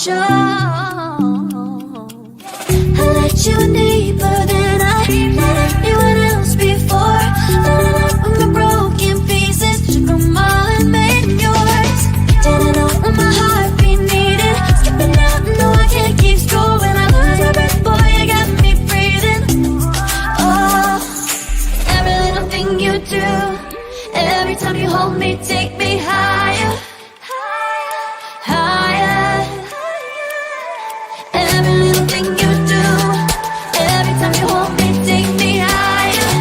show. I let you in deeper than I let anyone else before. Learning up from the broken pieces, took them all and made yours. Didn't know what my heartbeat needed. Skipping out, no, I can't keep score. When I lose my breath, boy, you got me breathing. Oh, every little thing you do, every time you hold me, take me higher, higher. Every little thing you do, every time you hold me, take me higher,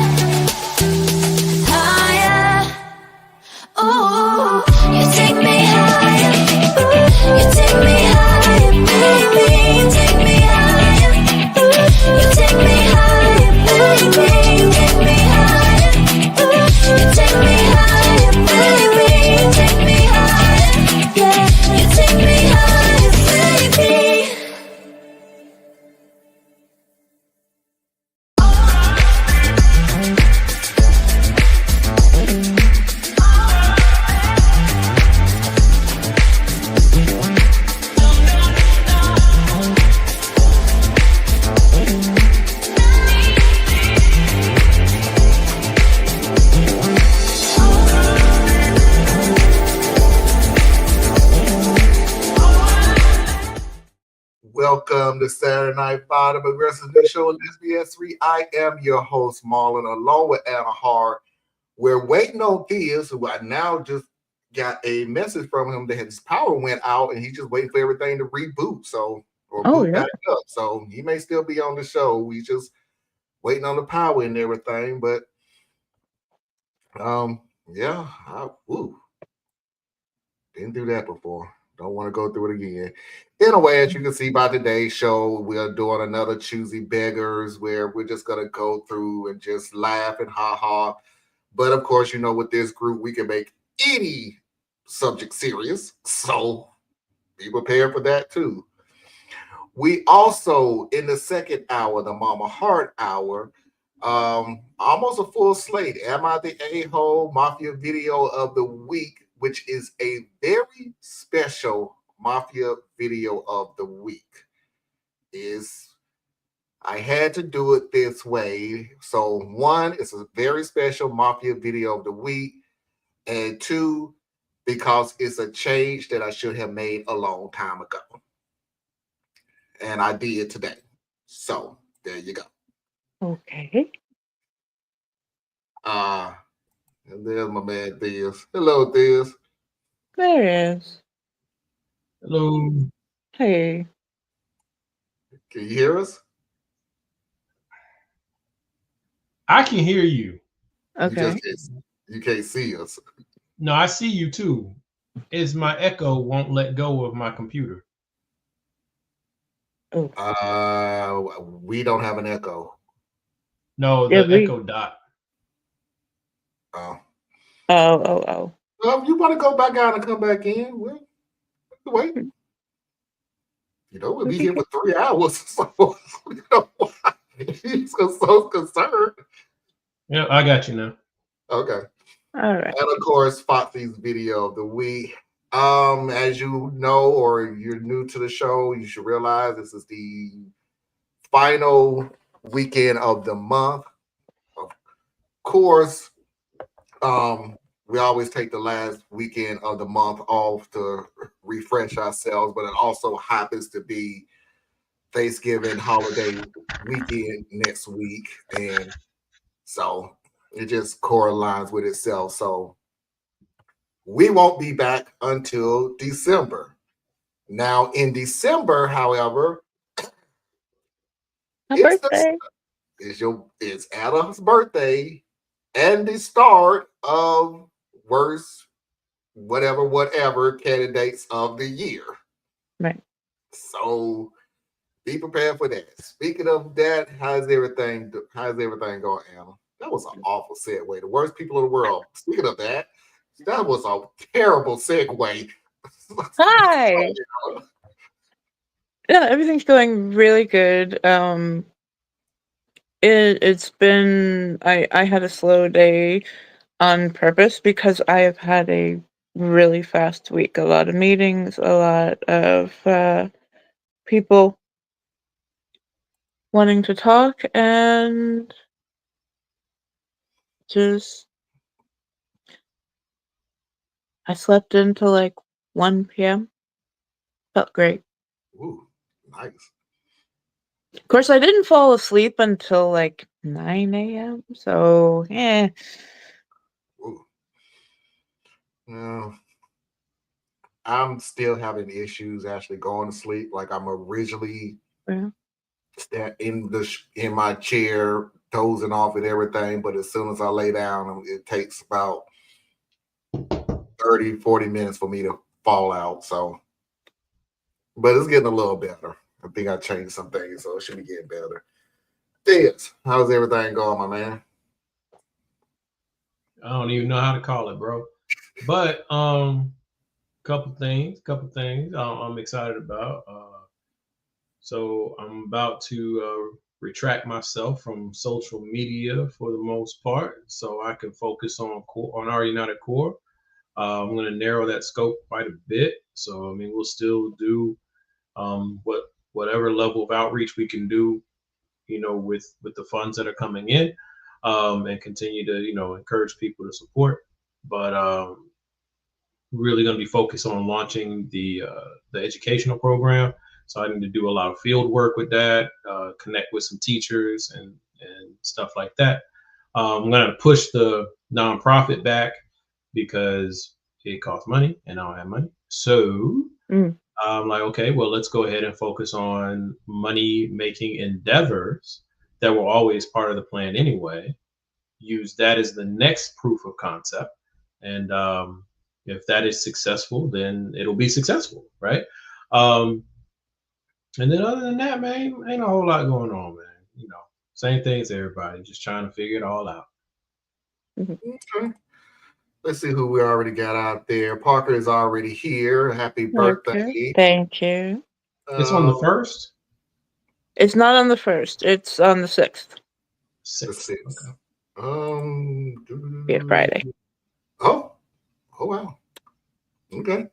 higher. Ooh, you take me higher. Ooh, you take me higher, baby. You take me higher. Ooh, you take me higher, baby. You take me higher. Ooh, you take me higher, baby. You take me higher. Yeah, you take me higher, baby. Welcome to Saturday Night Fire, the Progressive News Show on SBS3. I am your host, Marlon, along with Anna Hart. We're waiting on Theus, who I now just got a message from him that his power went out and he's just waiting for everything to reboot. Boot back up. So he may still be on the show. We just waiting on the power and everything. But didn't do that before. Don't want to go through it again. Anyway, as you can see by today's show, we are doing another Choosy Beggars where we're just going to go through and just laugh and ha-ha. But, of course, with this group, we can make any subject serious. So be prepared for that, too. We also, in the second hour, the Mama Heart Hour, almost a full slate. Am I the A-hole Mafia video of the week, which is a very special Mafia video of the week. I had to do it this way. So one, it's a very special Mafia video of the week. And two, because it's a change that I should have made a long time ago. And I did today. So there you go. Okay. And there's my man Theus. Hello, Theus. There it is. Hello. Hey. Can you hear us? I can hear you. Okay. You can't see us. No, I see you too. It's my echo won't let go of my computer. We don't have an echo. No, the echo dot. Oh. Oh. You want to go back out and come back in? Well, wait. We'll be here for 3 hours. So, why he's so concerned. Yeah, I got you now. Okay. All right. And of course, Foxy's video of the week. As you know, or you're new to the show, you should realize this is the final weekend of the month. Of course, we always take the last weekend of the month off to refresh ourselves, but it also happens to be Thanksgiving holiday weekend next week. And so it just correlates with itself. So we won't be back until December. Now, in December, however, it's Anna's birthday and the start of worst whatever candidates of the year. Right. So be prepared for that. Speaking of that, how's everything going, Anna? That was an awful segue. The worst people in the world. Speaking of that was a terrible segue. Hi. Yeah, everything's going really good. It's been I had a slow day on purpose because I have had a really fast week. A lot of meetings, a lot of people wanting to talk, and just I slept until like 1 p.m. Felt great. Ooh, nice. Of course, I didn't fall asleep until like 9 a.m. So, Ooh. No, I'm still having issues actually going to sleep. Like I'm originally yeah. in my chair, dozing off and everything. But as soon as I lay down, it takes about 30, 40 minutes for me to fall out. So, but it's getting a little better. I think I changed some things, so it should be getting better. This, how's everything going, my man? I don't even know how to call it, bro. But couple things I'm excited about. So I'm about to retract myself from social media for the most part, so I can focus on our United Core. I'm going to narrow that scope quite a bit. So I mean, we'll still do whatever level of outreach we can do, with the funds that are coming in, and continue to encourage people to support. But really going to be focused on launching the educational program. So I need to do a lot of field work with that, connect with some teachers and stuff like that. I'm going to push the nonprofit back because it costs money and I don't have money. So I'm like, okay, well, let's go ahead and focus on money making endeavors that were always part of the plan anyway. Use that as the next proof of concept. And if that is successful, then it'll be successful, right? And then other than that, man, ain't a whole lot going on, man. Same thing as everybody, just trying to figure it all out. Okay. Let's see who we already got out there. Parker is already here. Happy birthday. Thank you. It's on the 1st? It's not on the 1st. It's on the 6th. 6th. Okay. Be a Friday. Oh wow. Okay.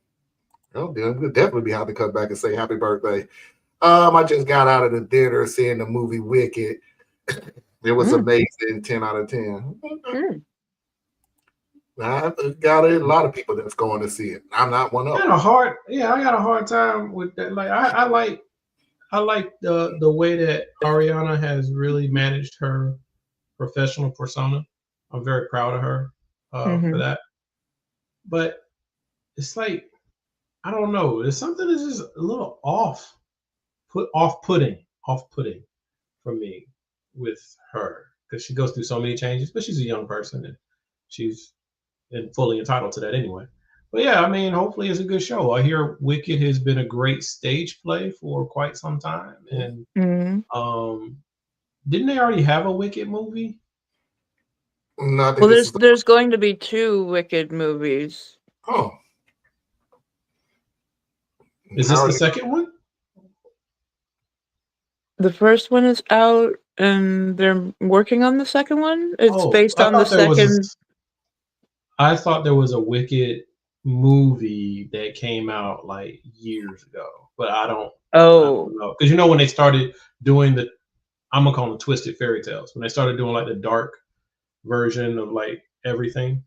Well, then we'll definitely be happy to come back and say happy birthday. I just got out of the theater seeing the movie Wicked. It was amazing. 10 out of 10. Okay. I got a lot of people that's going to see it. I'm not one of them. I got a hard time with that. Like I like the way that Ariana has really managed her professional persona. I'm very proud of her for that. But it's like, I don't know. There's something that's just a little off-putting for me with her, because she goes through so many changes, but she's a young person and she's fully entitled to that anyway. But yeah, I mean, hopefully it's a good show. I hear Wicked has been a great stage play for quite some time. And didn't they already have a Wicked movie? No, well, there's going to be 2 Wicked movies. Oh. Is this the second one? The first one is out, and they're working on the second one. It's based on the second. I thought there was a Wicked movie that came out like years ago, but I don't know. Because when they started doing I'm gonna call them twisted fairy tales, when they started doing like the dark version of like everything.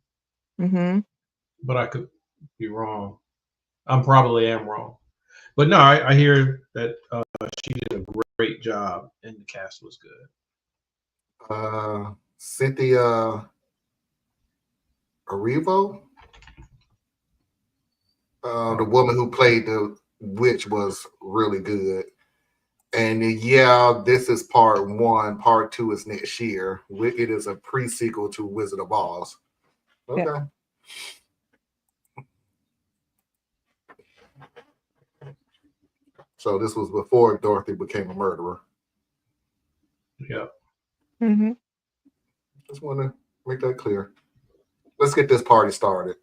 But I could be wrong. I probably am wrong. But no, I hear that she did a great job and the cast was good. Cynthia Erivo, the woman who played the witch, was really good. And yeah, this is part 1. Part 2 is next year. Wicked is a pre-sequel to Wizard of Oz. Okay. Yeah. So this was before Dorothy became a murderer. Yeah. Just want to make that clear. Let's get this party started.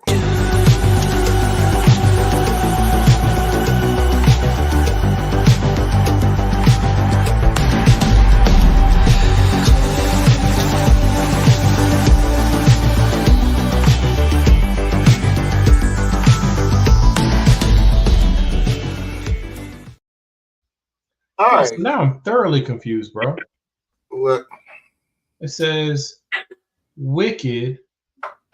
All Yeah, right. so now I'm thoroughly confused, bro. What? It says Wicked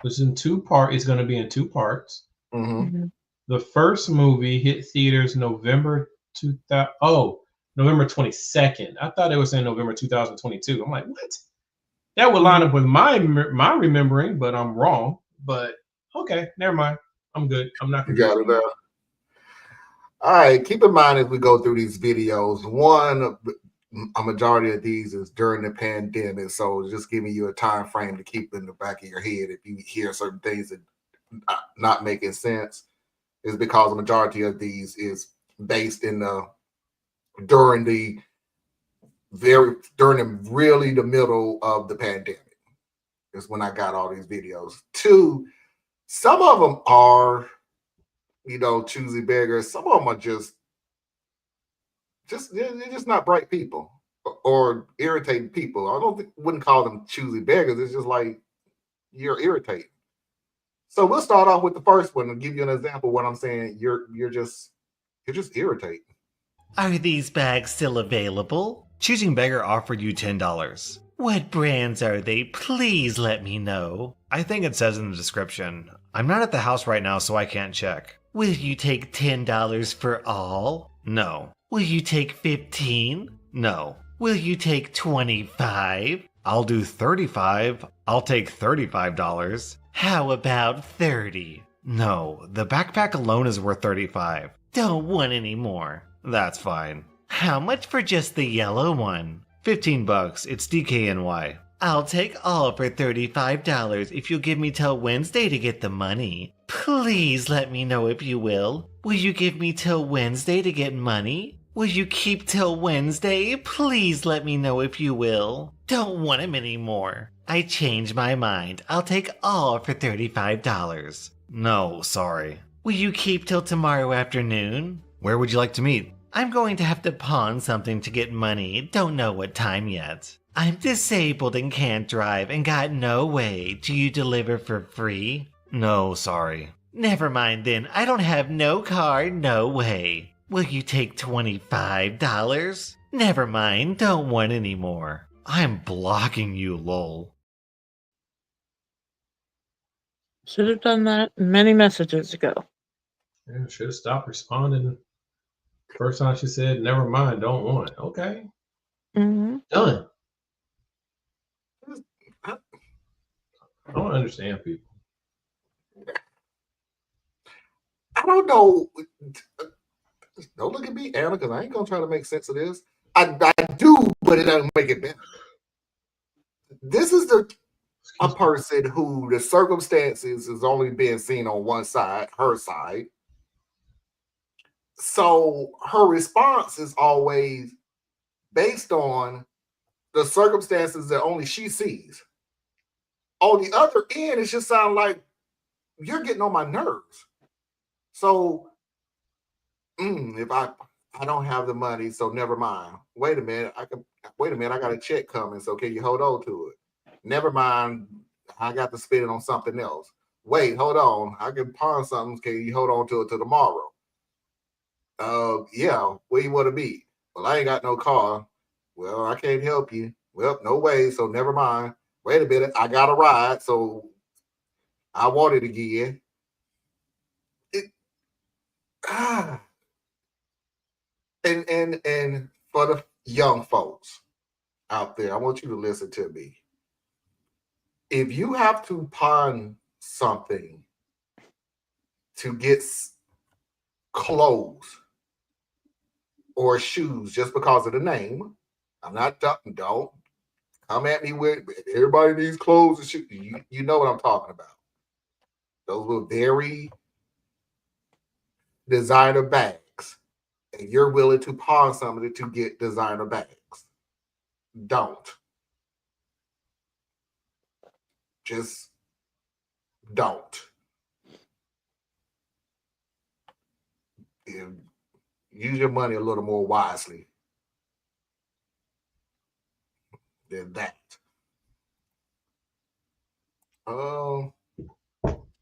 was in two part. It's going to be in two parts. Mm-hmm. The first movie hit theaters November 2000. Oh, November 22nd. I thought it was saying November 2022. I'm like, what? That would line up with my remembering, but I'm wrong. But okay, never mind. I'm good. I'm not You got confused. it there. All right. Keep in mind as we go through these videos, a majority of these is during the pandemic. So just giving you a time frame to keep in the back of your head if you hear certain things that not making sense, is because the majority of these is based in the during the really the middle of the pandemic is when I got all these videos. Two, some of them are, choosy beggars. Some of them are just they're just not bright people or irritating people. I wouldn't call them choosy beggars. It's just like you're irritating. So we'll start off with the first one and give you an example of what I'm saying. You're just irritating. Are these bags still available? Choosing Beggar offered you $10. What brands are they? Please let me know. I think it says in the description. I'm not at the house right now, so I can't check. Will you take $10 for all? No. Will you take 15? No. Will you take 25? I'll do 35. I'll take $35. How about 30? No, the backpack alone is worth 35. Don't want any more. That's fine. How much for just the yellow one? $15. It's DKNY. I'll take all for $35 if you'll give me till Wednesday to get the money. Please let me know if you will. Will you give me till Wednesday to get money? Will you keep till Wednesday? Please let me know if you will. Don't want him anymore. I changed my mind. I'll take all for $35. No, sorry. Will you keep till tomorrow afternoon? Where would you like to meet? I'm going to have to pawn something to get money. Don't know what time yet. I'm disabled and can't drive and got no way. Do you deliver for free? No, sorry. Never mind then. I don't have no car, no way. Will you take $25? Never mind. Don't want any more. I'm blocking you, lol. Should have done that many messages ago. Yeah, should have stopped responding. First time she said, never mind, don't want it. Okay. Done. I don't understand people. I don't know. Don't look at me, Anna, because I ain't gonna try to make sense of this. I do, but it doesn't make it better. This is a person who the circumstances is only being seen on one side, her side. So her response is always based on the circumstances that only she sees. On the other end, it just sounds like you're getting on my nerves. So if I don't have the money, so never mind. Wait a minute, I got a check coming, so can you hold on to it? Never mind, I got to spend it on something else. Wait, hold on, I can pawn something. Can you hold on to it till tomorrow? Yeah, where you want to be? Well, I ain't got no car. Well, I can't help you. Well, no way, so never mind. Wait a minute, I got a ride, so I want it again. And for the young folks out there, I want you to listen to me. If you have to pawn something to get clothes or shoes just because of the name, I'm not don't come at me with everybody needs clothes and shoes. You know what I'm talking about. Those were very designer bags, and you're willing to pawn something to get designer bags. Don't. Just don't. Use your money a little more wisely than that.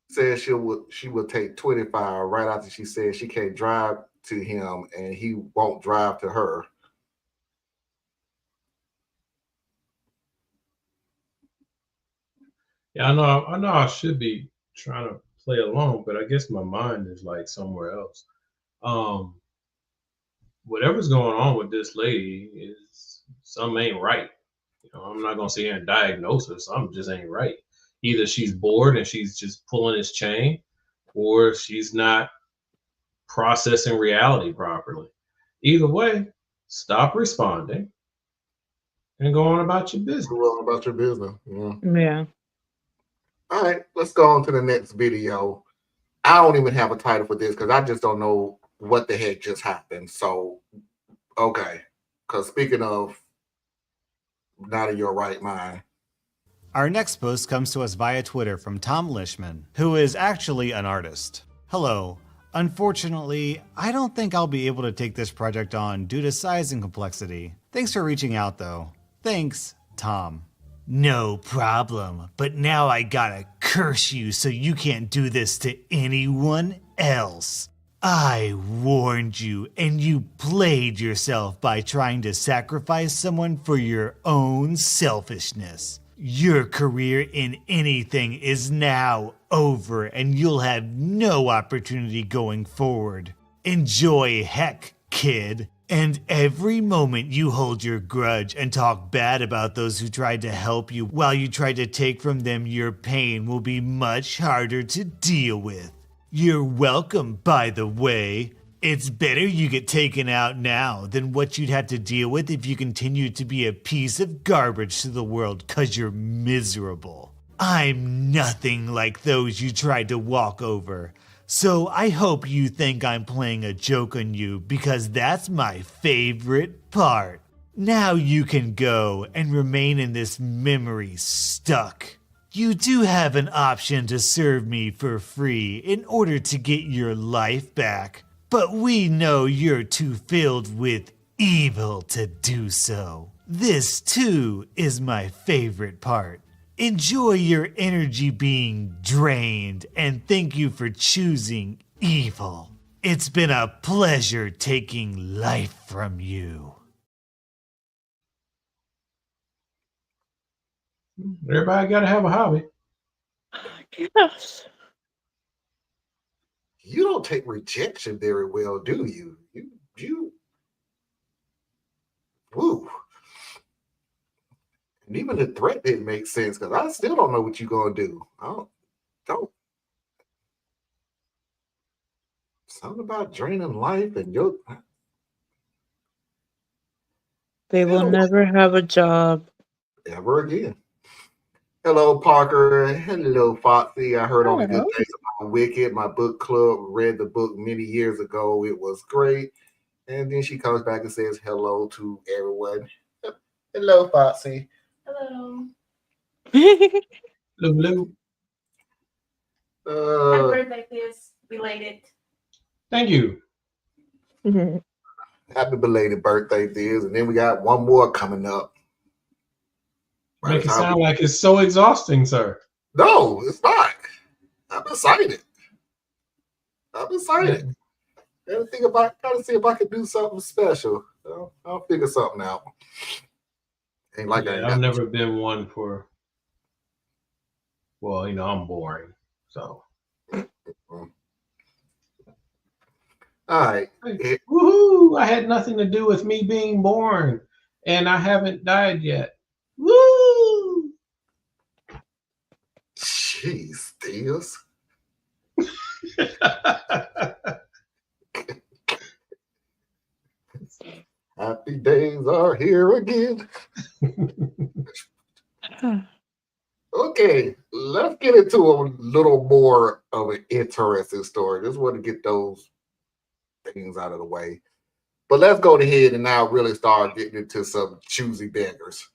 Says she will take 25 right after she said she can't drive to him and he won't drive to her. Yeah, I know I should be trying to play along, but I guess my mind is like somewhere else. Um, Whatever's going on with this lady is something ain't right. I'm not gonna sit here and diagnose her. Something just ain't right. Either she's bored and she's just pulling his chain, or she's not processing reality properly. Either way, stop responding and go on about your Go business. on about your business. Yeah. Yeah. All right, let's go on to the next video. I don't even have a title for this because I just don't know what the heck just happened. So, okay. Because speaking of not in your right mind. Our next post comes to us via Twitter from Tom Lishman, who is actually an artist. Hello. Unfortunately, I don't think I'll be able to take this project on due to size and complexity. Thanks for reaching out though. Thanks, Tom. No problem, but now I gotta curse you so you can't do this to anyone else. I warned you, and you played yourself by trying to sacrifice someone for your own selfishness. Your career in anything is now over, and you'll have no opportunity going forward. Enjoy heck, kid. And every moment you hold your grudge and talk bad about those who tried to help you while you tried to take from them your pain will be much harder to deal with. You're welcome, by the way. It's better you get taken out now than what you'd have to deal with if you continue to be a piece of garbage to the world 'cause you're miserable. I'm nothing like those you tried to walk over. So I hope you think I'm playing a joke on you because that's my favorite part. Now you can go and remain in this memory stuck. You do have an option to serve me for free in order to get your life back, but we know you're too filled with evil to do so. This too is my favorite part. Enjoy your energy being drained, and thank you for choosing evil. It's been a pleasure taking life from you. Everybody got to have a hobby. Yes. You don't take rejection very well, do you? Woo. And even the threat didn't make sense because I still don't know what you're gonna do. I don't. Something about draining life and your. They will never have a job. Ever again. Hello, Parker. Hello, Foxy. I heard only good things about Wicked. My book club read the book many years ago. It was great. And then she comes back and says hello to everyone. Hello, Foxy. Hello. Lou. Happy birthday, Fizz. Belated. Thank you. Happy belated birthday, Fizz. And then we got one more coming up. Make it sound like it's so exhausting, sir. No, it's not. I'm excited. Gotta see if I can do something special. I'll figure something out. Ain't like I've never been one for. Well, I'm boring, so. All right. Woohoo! I had nothing to do with me being born, and I haven't died yet. Woo! Jeez, Diaz. Happy days are here again. Okay, let's get into a little more of an interesting story. Just want to get those things out of the way. But let's go ahead and now really start getting into some choosy beggars.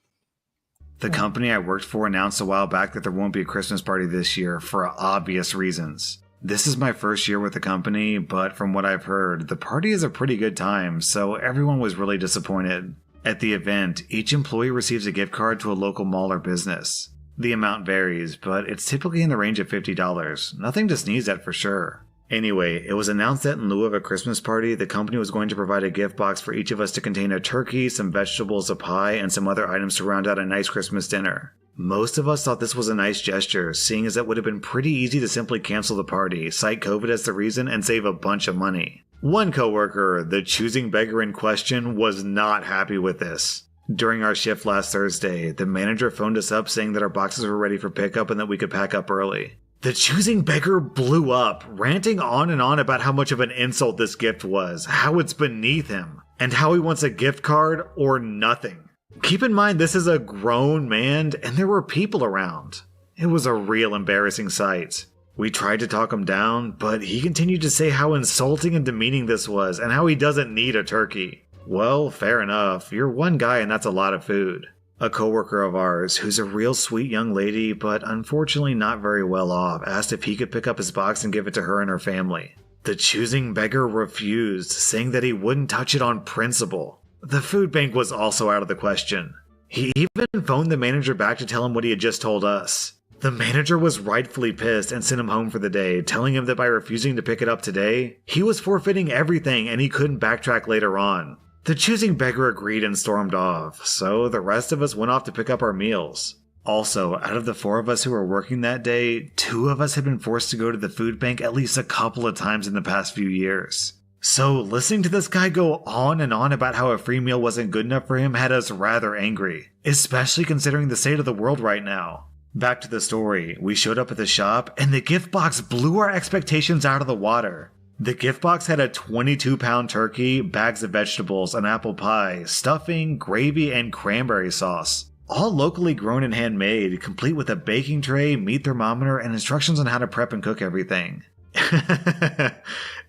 The company I worked for announced a while back that there won't be a Christmas party this year for obvious reasons. This is my first year with the company, but from what I've heard, the party is a pretty good time, so everyone was really disappointed. At the event, each employee receives a gift card to a local mall or business. The amount varies, but it's typically in the range of $50. Nothing to sneeze at for sure. Anyway, it was announced that in lieu of a Christmas party, the company was going to provide a gift box for each of us to contain a turkey, some vegetables, a pie, and some other items to round out a nice Christmas dinner. Most of us thought this was a nice gesture, seeing as it would have been pretty easy to simply cancel the party, cite COVID as the reason, and save a bunch of money. One coworker, the choosing beggar in question, was not happy with this. During our shift last Thursday, the manager phoned us up saying that our boxes were ready for pickup and that we could pack up early. The choosing beggar blew up, ranting on and on about how much of an insult this gift was, how it's beneath him, and how he wants a gift card or nothing. Keep in mind this is a grown man and there were people around. It was a real embarrassing sight. We tried to talk him down, but he continued to say how insulting and demeaning this was and how he doesn't need a turkey. Well, fair enough. You're one guy and that's a lot of food. A coworker of ours, who's a real sweet young lady, but unfortunately not very well off, asked if he could pick up his box and give it to her and her family. The choosing beggar refused, saying that he wouldn't touch it on principle. The food bank was also out of the question. He even phoned the manager back to tell him what he had just told us. The manager was rightfully pissed and sent him home for the day, telling him that by refusing to pick it up today, he was forfeiting everything and he couldn't backtrack later on. The choosing beggar agreed and stormed off, so the rest of us went off to pick up our meals. Also, out of the 4 of us who were working that day, 2 of us had been forced to go to the food bank at least a couple of times in the past few years. So listening to this guy go on and on about how a free meal wasn't good enough for him had us rather angry, especially considering the state of the world right now. Back to the story, we showed up at the shop and the gift box blew our expectations out of the water. The gift box had a 22-pound turkey, bags of vegetables, an apple pie, stuffing, gravy, and cranberry sauce. All locally grown and handmade, complete with a baking tray, meat thermometer, and instructions on how to prep and cook everything.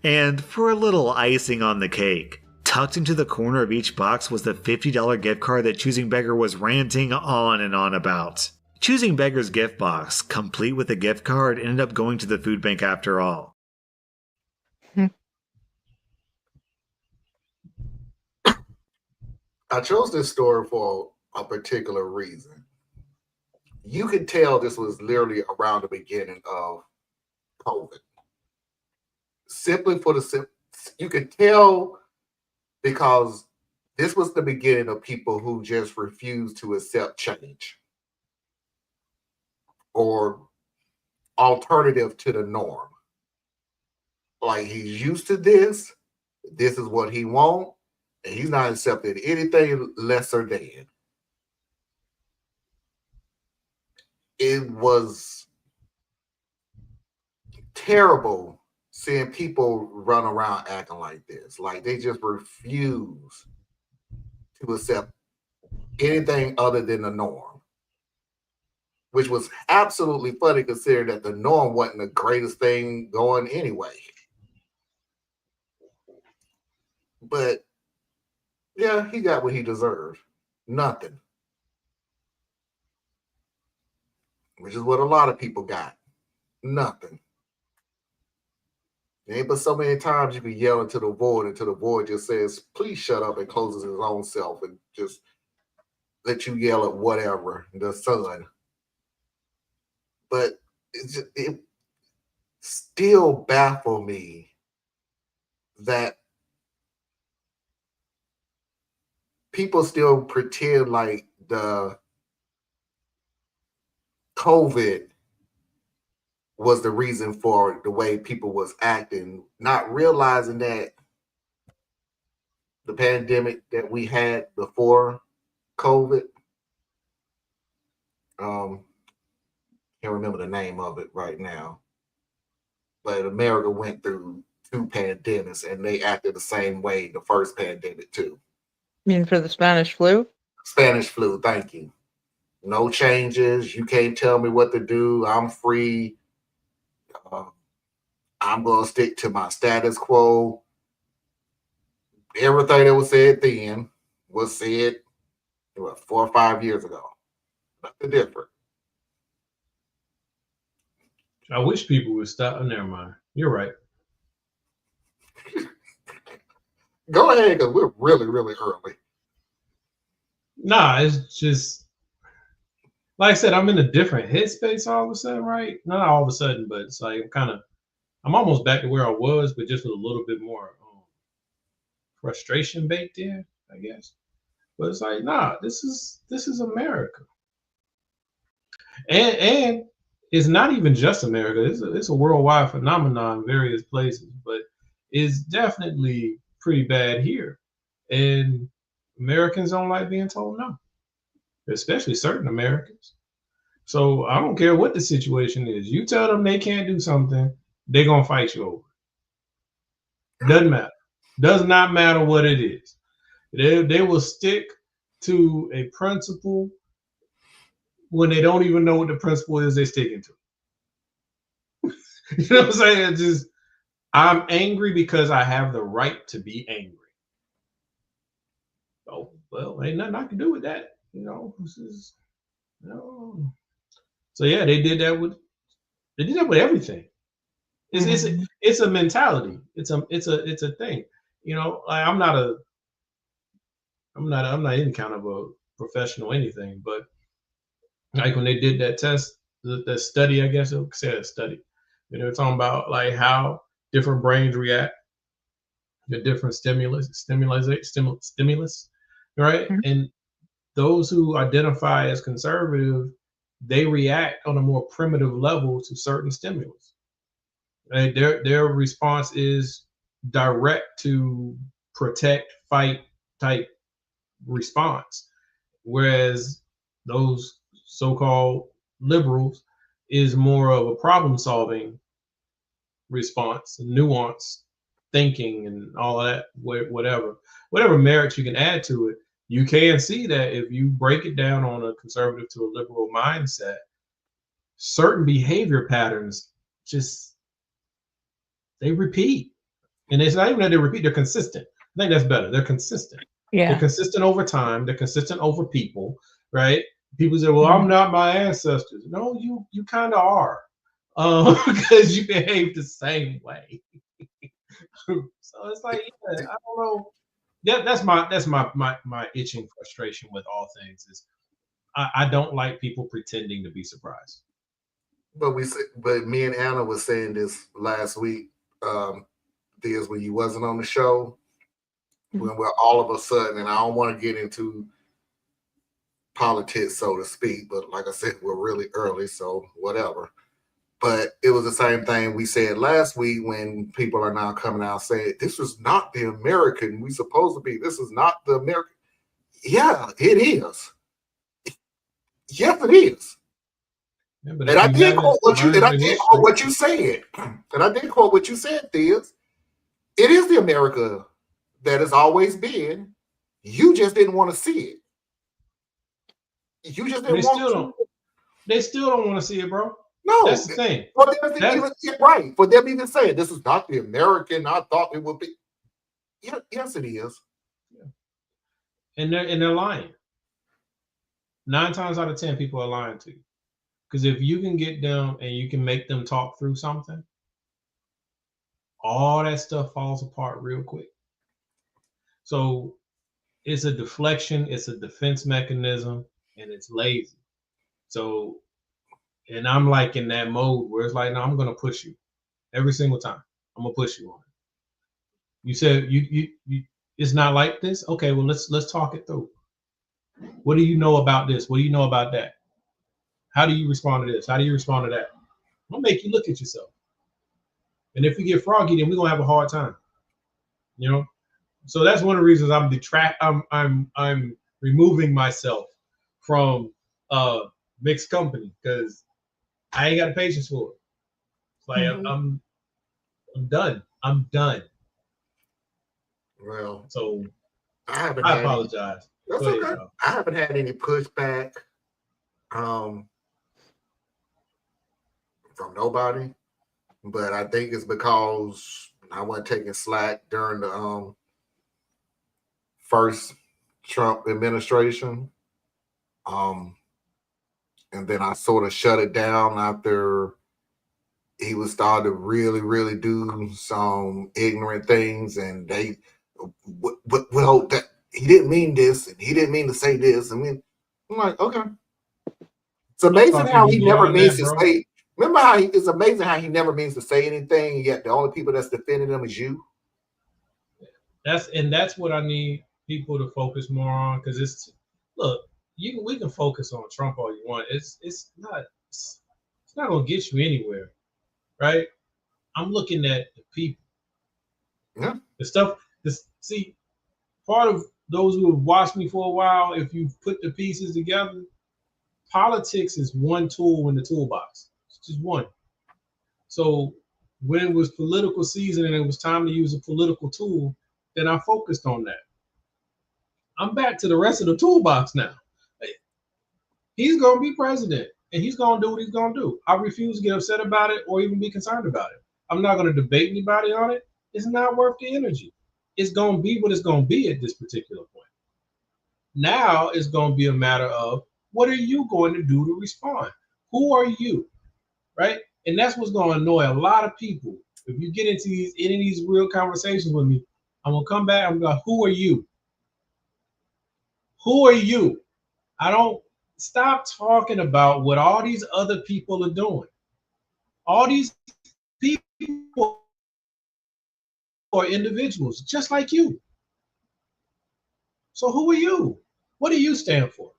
And for a little icing on the cake, tucked into the corner of each box was the $50 gift card that Choosing Beggar was ranting on and on about. Choosing Beggar's gift box, complete with a gift card, ended up going to the food bank after all. I chose this story for a particular reason. You could tell this was literally around the beginning of COVID. Simply for you could tell because this was the beginning of people who just refused to accept change or alternative to the norm. Like he's used to this. This is what he wants. And he's not accepting anything lesser than. It was terrible seeing people run around acting like this. Like they just refuse to accept anything other than the norm. Which was absolutely funny considering that the norm wasn't the greatest thing going anyway. But yeah, he got what he deserved. Nothing. Which is what a lot of people got. Nothing. There ain't but so many times you can yell into the void until the void just says, please shut up, and closes his own self and just let you yell at whatever, the sun. But it still baffles me that people still pretend like the COVID was the reason for the way people was acting, not realizing that the pandemic that we had before COVID, can't remember the name of it right now, but America went through 2 pandemics and they acted the same way the first pandemic too. You mean for the Spanish flu? Spanish flu, thank you. No changes. You can't tell me what to do. I'm free. I'm going to stick to my status quo. Everything that was said then was said 4 or 5 years ago. Nothing different. I wish people would stop. Oh, never mind. You're right. Go ahead, because we're really, really early. Nah, it's just like I said, I'm in a different headspace all of a sudden, right? Not all of a sudden, but it's like I'm almost back to where I was, but just with a little bit more frustration baked in, I guess. But it's like, nah, this is America. And it's not even just America. It's a worldwide phenomenon in various places, but it's definitely pretty bad here. And Americans don't like being told no, especially certain Americans. So I don't care what the situation is. You tell them they can't do something, they're gonna fight you over it. Doesn't matter. Does not matter what it is. They will stick to a principle when they don't even know what the principle is they're sticking to. You know what I'm saying? It's just I'm angry because I have the right to be angry. Oh, well, ain't nothing I can do with that. You know, this is, you know. So yeah, they did that with everything. It's a mentality. It's a thing. You know, like I'm not any kind of a professional anything, but like when they did that test, the study, I guess it would say a study. You know, talking about like how different brains react to different stimulus, right? Mhm. And those who identify as conservative, they react on a more primitive level to certain stimulus. Right? Their response is direct to protect, fight type response, whereas those so-called liberals is more of a problem-solving response, nuance thinking, and all of that. Whatever merits you can add to it, you can see that if you break it down on a conservative to a liberal mindset, certain behavior patterns just they repeat. And it's not even that they repeat, they're consistent. I think that's better. They're consistent. They're Yeah. consistent over time, they're consistent over people, right? People say, well, I'm Mhm. not my ancestors. No, you kind of are. Because you behave the same way. So it's like, yeah, I don't know. That's my itching frustration with all things is I don't like people pretending to be surprised. But me and Anna was saying this last week. This when you wasn't on the show, when we're all of a sudden, and I don't want to get into politics, so to speak, but like I said, we're really early, so whatever. But it was the same thing we said last week when people are now coming out saying this is not the American we supposed to be. This is not the American. Yeah, it is. Yes, it is. Yeah, but And if I you did haven't quote what you and learned I the did quote history, what you said. And I did quote what you said, Theus. It is the America that has always been. You just didn't want to see it. You just they didn't want still to. don't. They still don't want to see it, bro. No. That's the thing. For them to That's even right. For them even saying this is not the American I thought it would be. Yeah, yes, it is. and they're lying. 9 times out of 10, people are lying to you. Because if you can get them and you can make them talk through something, all that stuff falls apart real quick. So it's a deflection, it's a defense mechanism, and it's lazy. So, and I'm like in that mode where it's like, no, I'm gonna push you every single time. I'm gonna push you on it. You said you it's not like this. Okay, well let's talk it through. What do you know about this? What do you know about that? How do you respond to this? How do you respond to that? I'm gonna make you look at yourself. And if we get froggy, then we're gonna have a hard time. You know? So that's one of the reasons I'm removing myself from mixed company because I ain't got the patience for it. It's like Mhm. I'm done. I'm done. Well, So I haven't I had any. apologize. That's Go ahead, okay. y'all. I haven't had any pushback um, from nobody, but I think it's because I wasn't taking slack during the first Trump administration. Um, and then I sort of shut it down after he was starting to really, really do some ignorant things, and they, well, that he didn't mean this, and he didn't mean to say this. I mean, I'm like, okay. It's I amazing thought you'd how be he never beyond means that, to bro. say. Remember how it's amazing how he never means to say anything, yet the only people that's defending him is you. That's what I need people to focus more on because it's look, we can focus on Trump all you want. It's not gonna get you anywhere, right? I'm looking at the people. Yeah. The stuff. See, part of those who have watched me for a while, if you put the pieces together, politics is one tool in the toolbox. It's just one. So when it was political season and it was time to use a political tool, then I focused on that. I'm back to the rest of the toolbox now. He's going to be president and he's going to do what he's going to do. I refuse to get upset about it or even be concerned about it. I'm not going to debate anybody on it. It's not worth the energy. It's going to be what it's going to be at this particular point. Now it's going to be a matter of what are you going to do to respond? Who are you? Right? And that's what's going to annoy a lot of people. If you get into any of these real conversations with me, I'm going to come back. I'm going to go, who are you? Who are you? I don't stop talking about what all these other people are doing. All these people are individuals just like you. So who are you? What do you stand for?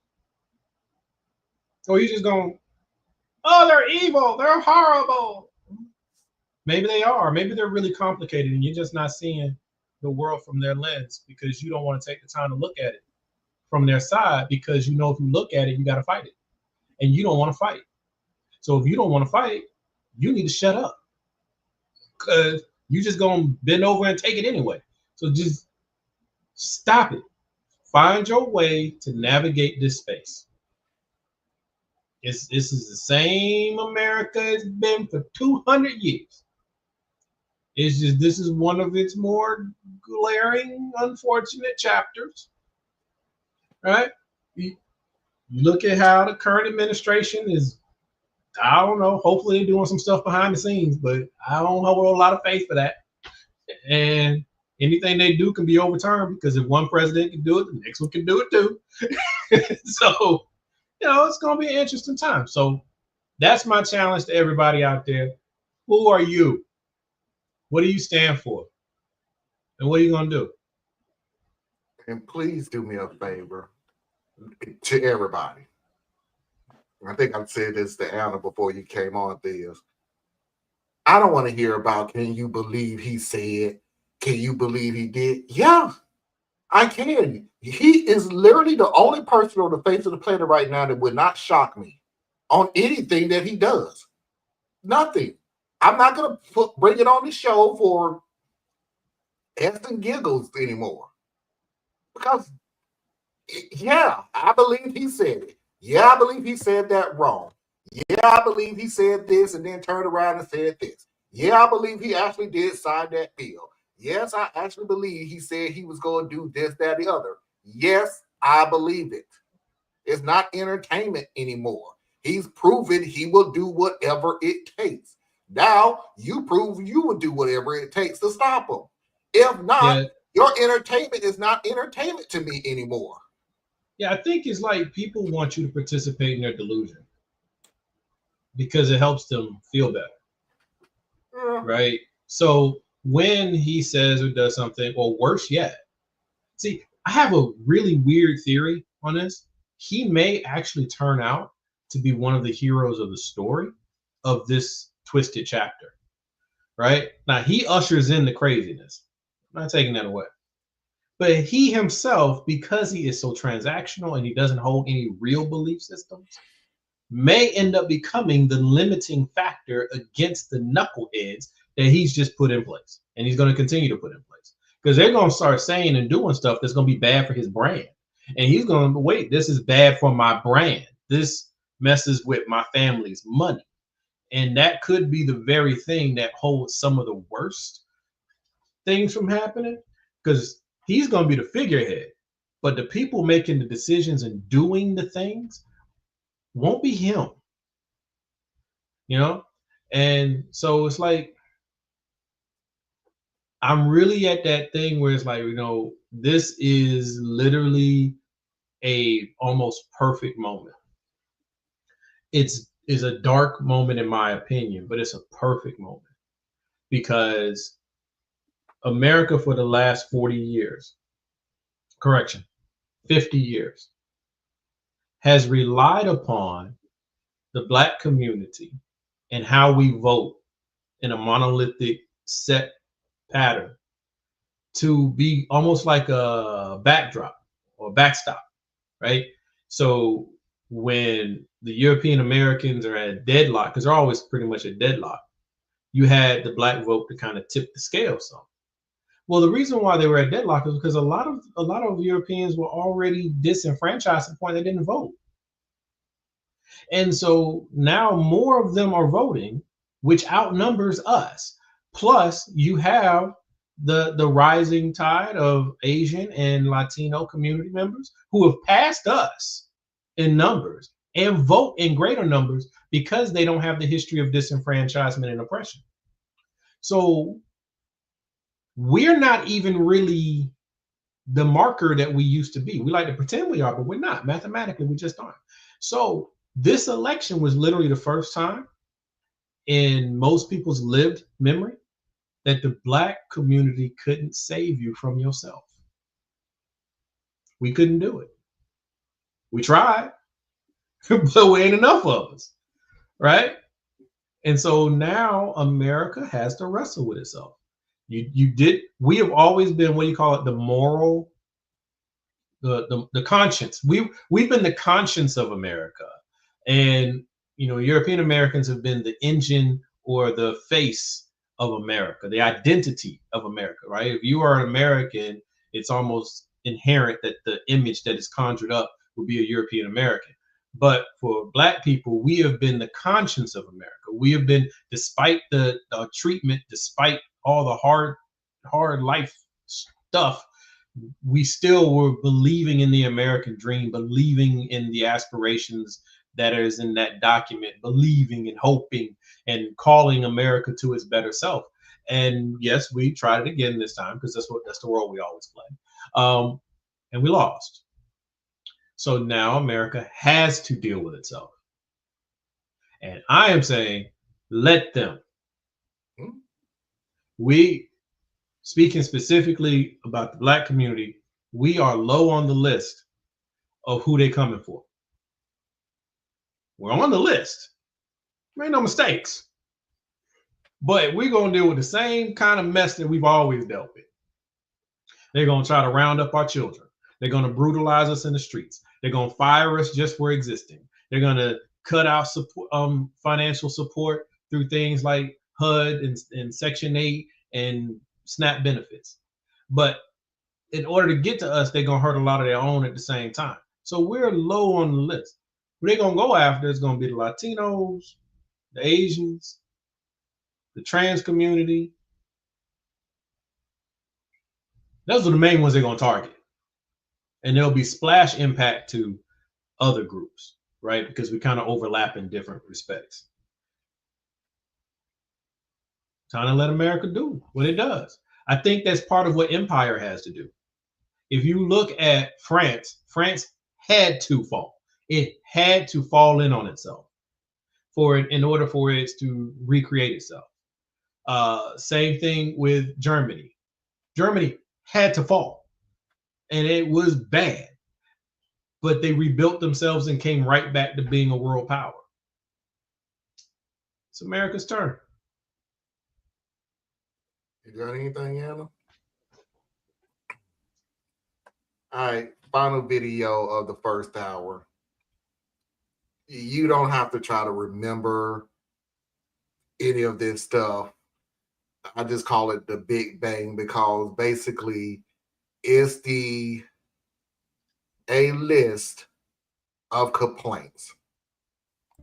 Or are you just going, oh, they're evil, they're horrible. Maybe they are. Maybe they're really complicated and you're just not seeing the world from their lens because you don't want to take the time to look at it from their side because you know if you look at it, you got to fight it. And you don't want to fight. So if you don't want to fight, you need to shut up. Because you're just going to bend over and take it anyway. So just stop it. Find your way to navigate this space. This is the same America it's been for 200 years. It's just this is one of its more glaring, unfortunate chapters. Right? You look at how the current administration is, I don't know, hopefully they're doing some stuff behind the scenes, but I don't have a lot of faith for that. And anything they do can be overturned because if one president can do it, the next one can do it too. So, it's going to be an interesting time. So that's my challenge to everybody out there. Who are you? What do you stand for? And what are you going to do? And please do me a favor to everybody. I think I've said this to Anna before you came on, Theus. I don't want to hear about can you believe he said, can you believe he did? Yeah, I can. He is literally the only person on the face of the planet right now that would not shock me on anything that he does. Nothing. I'm not going to bring it on the show for F and giggles anymore. Because, yeah, I believe he said it. Yeah, I believe he said that wrong. Yeah, I believe he said this and then turned around and said this. Yeah, I believe he actually did sign that bill. Yes, I actually believe he said he was going to do this, that, the other. Yes, I believe it. It's not entertainment anymore. He's proven he will do whatever it takes. Now, you prove you will do whatever it takes to stop him. If not, your entertainment is not entertainment to me anymore. Yeah, I think it's like people want you to participate in their delusion because it helps them feel better. Right? So when he says or does something, or worse yet, see, I have a really weird theory on this. He may actually turn out to be one of the heroes of the story of this twisted chapter. Right? Now, he ushers in the craziness. I'm not taking that away. But he himself, because he is so transactional and he doesn't hold any real belief systems, may end up becoming the limiting factor against the knuckleheads that he's just put in place. And he's going to continue to put in place. Because they're going to start saying and doing stuff that's going to be bad for his brand. And he's going to, wait, this is bad for my brand. This messes with my family's money. And that could be the very thing that holds some of the worst things from happening. Because he's going to be the figurehead, but the people making the decisions and doing the things won't be him, And so it's like, I'm really at that thing where it's like, this is literally a almost perfect moment. It's a dark moment in my opinion, but it's a perfect moment because America for the last 40 years, 50 years, has relied upon the Black community and how we vote in a monolithic set pattern to be almost like a backdrop or backstop, right? So when the European Americans are at deadlock, because they're always pretty much at deadlock, you had the Black vote to kind of tip the scale some. Well, the reason why they were at deadlock is because a lot of Europeans were already disenfranchised to the point they didn't vote. And so now more of them are voting, which outnumbers us. Plus, you have the rising tide of Asian and Latino community members who have passed us in numbers and vote in greater numbers because they don't have the history of disenfranchisement and oppression. So we're not even really the marker that we used to be. We like to pretend we are, but we're not. Mathematically, we just aren't. So this election was literally the first time in most people's lived memory that the Black community couldn't save you from yourself. We couldn't do it. We tried, but we ain't enough of us, right? And so now America has to wrestle with itself. We have always been, what do you call it, the moral, the conscience. We've been the conscience of America. And European Americans have been the engine or the face of America, the identity of America, right? If you are an American, it's almost inherent that the image that is conjured up will be a European American. But for Black people, we have been the conscience of America. We have been, despite the treatment, despite all the hard life stuff, we still were believing in the American dream, believing in the aspirations that is in that document, believing and hoping and calling America to its better self. And yes, we tried it again this time because that's the role we always play. And we lost. So now America has to deal with itself. And I am saying, let them. We, speaking specifically about the Black community, we are low on the list of who they coming for. We're on the list. Make no mistakes. But we're going to deal with the same kind of mess that we've always dealt with. They're going to try to round up our children. They're going to brutalize us in the streets. They're going to fire us just for existing. They're going to cut out financial support through things like HUD and Section 8 and SNAP benefits. But in order to get to us, they're going to hurt a lot of their own at the same time. So we're low on the list. Who they're going to go after is going to be the Latinos, the Asians, the trans community. Those are the main ones they're going to target. And there'll be splash impact to other groups, right? Because we kind of overlap in different respects. Time to let America do what it does. I think that's part of what empire has to do. If you look at France, France had to fall. It had to fall in on itself in order for it to recreate itself. Same thing with Germany. Germany had to fall, and it was bad. But they rebuilt themselves and came right back to being a world power. It's America's turn. You got anything, Anna? All right, final video of the first hour. You don't have to try to remember any of this stuff. I just call it the Big Bang because basically it's a list of complaints.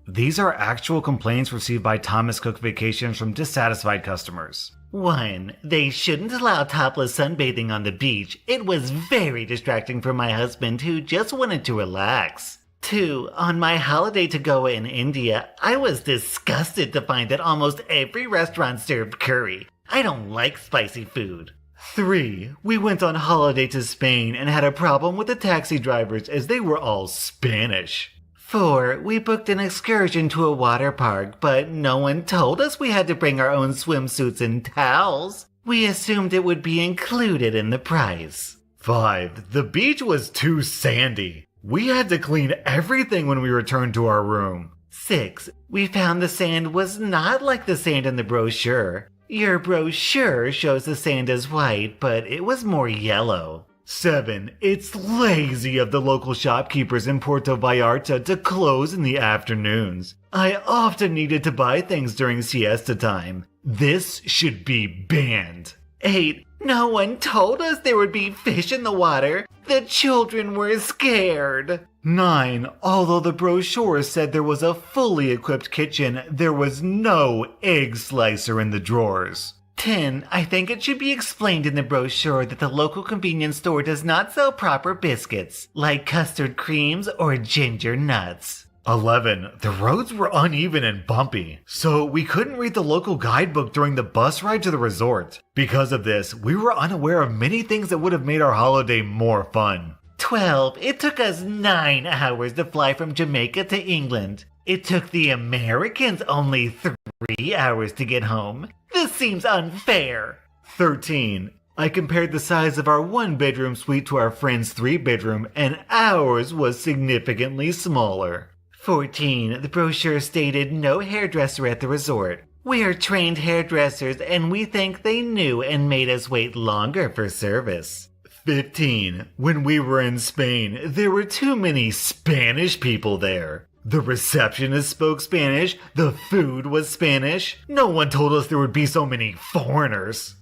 These are actual complaints received by Thomas Cook Vacations from dissatisfied customers. 1. They shouldn't allow topless sunbathing on the beach. It was very distracting for my husband who just wanted to relax. 2. On my holiday to Goa in India, I was disgusted to find that almost every restaurant served curry. I don't like spicy food. 3. We went on holiday to Spain and had a problem with the taxi drivers as they were all Spanish. 4. We booked an excursion to a water park, but no one told us we had to bring our own swimsuits and towels. We assumed it would be included in the price. 5. The beach was too sandy. We had to clean everything when we returned to our room. 6. We found the sand was not like the sand in the brochure. Your brochure shows the sand as white, but it was more yellow. 7. It's lazy of the local shopkeepers in Puerto Vallarta to close in the afternoons. I often needed to buy things during siesta time. This should be banned. 8. No one told us there would be fish in the water. The children were scared. 9. Although the brochure said there was a fully equipped kitchen, there was no egg slicer in the drawers. 10. I think it should be explained in the brochure that the local convenience store does not sell proper biscuits, like custard creams or ginger nuts. 11. The roads were uneven and bumpy, so we couldn't read the local guidebook during the bus ride to the resort. Because of this, we were unaware of many things that would have made our holiday more fun. 12. It took us 9 hours to fly from Jamaica to England. It took the Americans only 3 hours to get home. This seems unfair. 13. I compared the size of our 1-bedroom suite to our friend's 3-bedroom, and ours was significantly smaller. 14. The brochure stated no hairdresser at the resort. We are trained hairdressers, and we think they knew and made us wait longer for service. 15. When we were in Spain, there were too many Spanish people there. The receptionist spoke Spanish, the food was Spanish. No one told us there would be so many foreigners.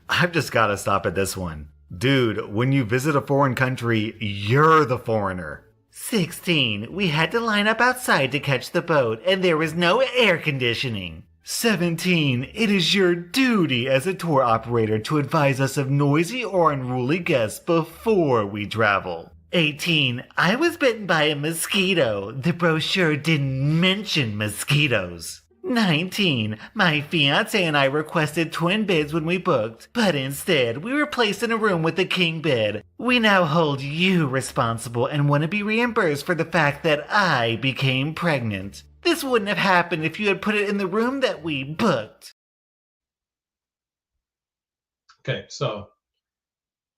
I've just gotta stop at this one. Dude, when you visit a foreign country, you're the foreigner. 16. We had to line up outside to catch the boat, and there was no air conditioning. 17. It is your duty as a tour operator to advise us of noisy or unruly guests before we travel. 18. I was bitten by a mosquito. The brochure didn't mention mosquitoes. 19. My fiance and I requested twin beds when we booked, but instead we were placed in a room with a king bed. We now hold you responsible and want to be reimbursed for the fact that I became pregnant. This wouldn't have happened if you had put it in the room that we booked. Okay, so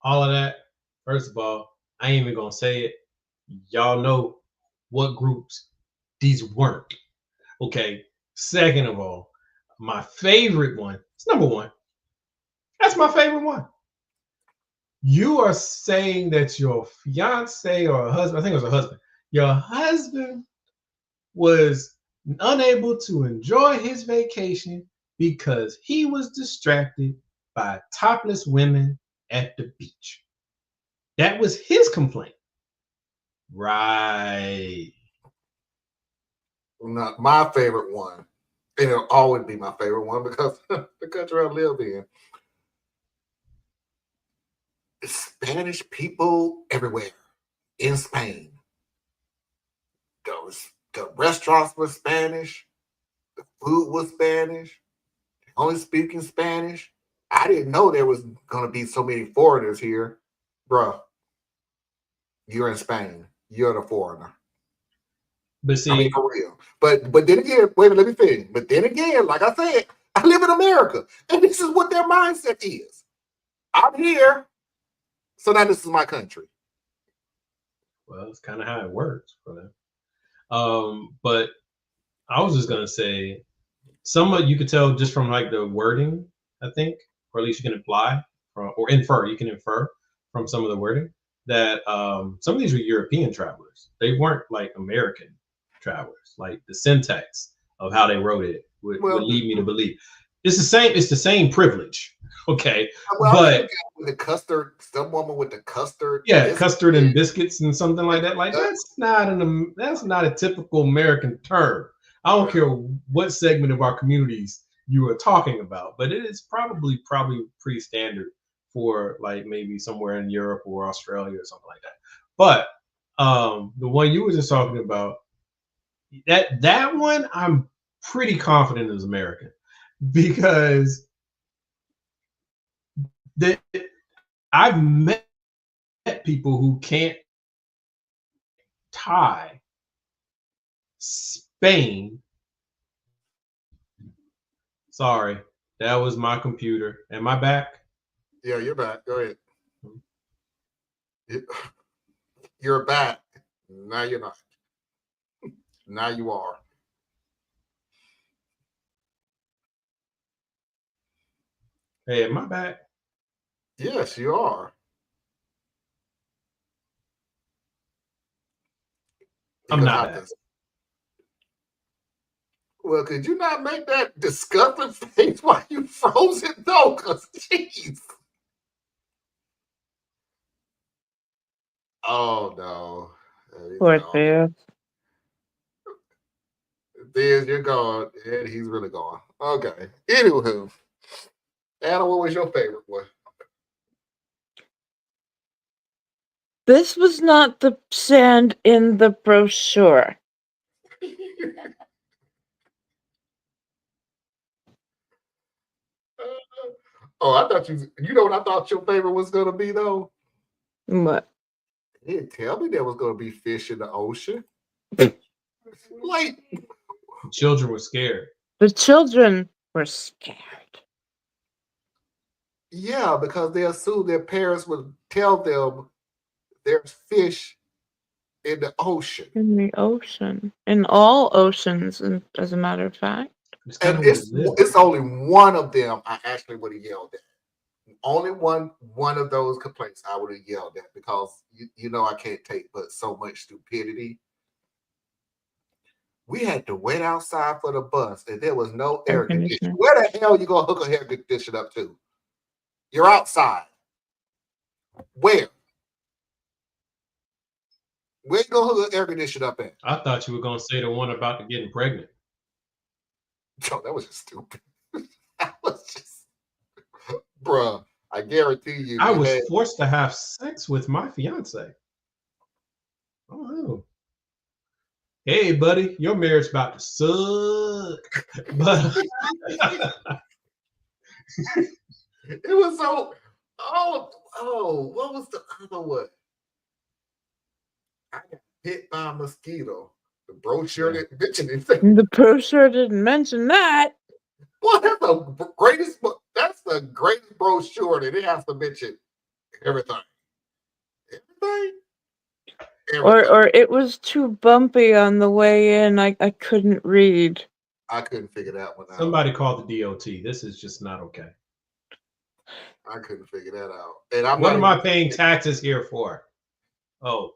all of that, first of all, I ain't even gonna say it. Y'all know what groups these weren't. Okay. Second of all, my favorite one, it's number one. That's my favorite one. You are saying that your fiance or husband, I think it was a husband, your husband was unable to enjoy his vacation because he was distracted by topless women at the beach. That was his complaint. Right. Not my favorite one. And it'll always be my favorite one because the country I live in. Spanish people everywhere in Spain. The restaurants were Spanish. The food was Spanish. Only speaking Spanish. I didn't know there was going to be so many foreigners here. Bruh, you're in Spain. You're the foreigner. But see, I mean, for real. But then again, wait, let me finish. But then again, like I said, I live in America, and this is what their mindset is. I'm here, so now this is my country. well, it's kind of how it works for them. But I was just gonna say, somewhat you could tell just from like the wording, I think, or at least you can imply from or infer. You can infer from some of the wording that some of these were European travelers. They weren't like American travelers. Like the syntax of how they wrote it would lead me to believe it's the same. It's the same privilege. Okay, but with the custard, some woman with the custard, custard and biscuits and something like that. Like that's not a typical American term. I don't care what segment of our communities you are talking about, but it is probably pretty standard for like maybe somewhere in Europe or Australia or something like that. But the one you were just talking about, that one I'm pretty confident is American because I've met people who can't tie Spain. Sorry, that was my computer. Am I back? Yeah, you're back. Go ahead. You're back. Now you're not. Now you are. Hey, am I back? Yes, you are. You're I'm gonna not have back. to. Well, could you not make that disgusting face while you froze it though? Cause jeez. Oh no. He's Poor gone. Theo. There's you're gone. And he's really gone. Okay. Anywho. Anna, what was your favorite one? This was not the sand in the brochure. Oh, I thought you know what I thought your favorite was gonna be though? What? He didn't tell me there was gonna be fish in the ocean. Like The children were scared. The children were scared. yeah, because they assumed their parents would tell them there's fish in the ocean. In the ocean. In all oceans, as a matter of fact. It's kind And of where they live. it's only one of them I actually would have yelled at. Only one of those complaints I would have yelled at because you know I can't take but so much stupidity. We had to wait outside for the bus and there was no air conditioning. Where the hell are you gonna hook a air conditioner up to? You're outside. Where? Where you gonna hook an air conditioner up at? I thought you were gonna say the one about to getting pregnant. Oh, that was just stupid. That was just, bruh. I guarantee you. I was forced to have sex with my fiance. Oh, hey, buddy, your marriage about to suck. But it was so. Oh, what was the other one? I got hit by a mosquito. The brochure didn't mention anything. The brochure didn't mention that. Well, that's the greatest brochure that it has to mention everything. Everything? Or it was too bumpy on the way in. I couldn't read. I couldn't figure that one out. Somebody called the DOT. This is just not okay. I couldn't figure that out. And what am I paying taxes here for? Oh,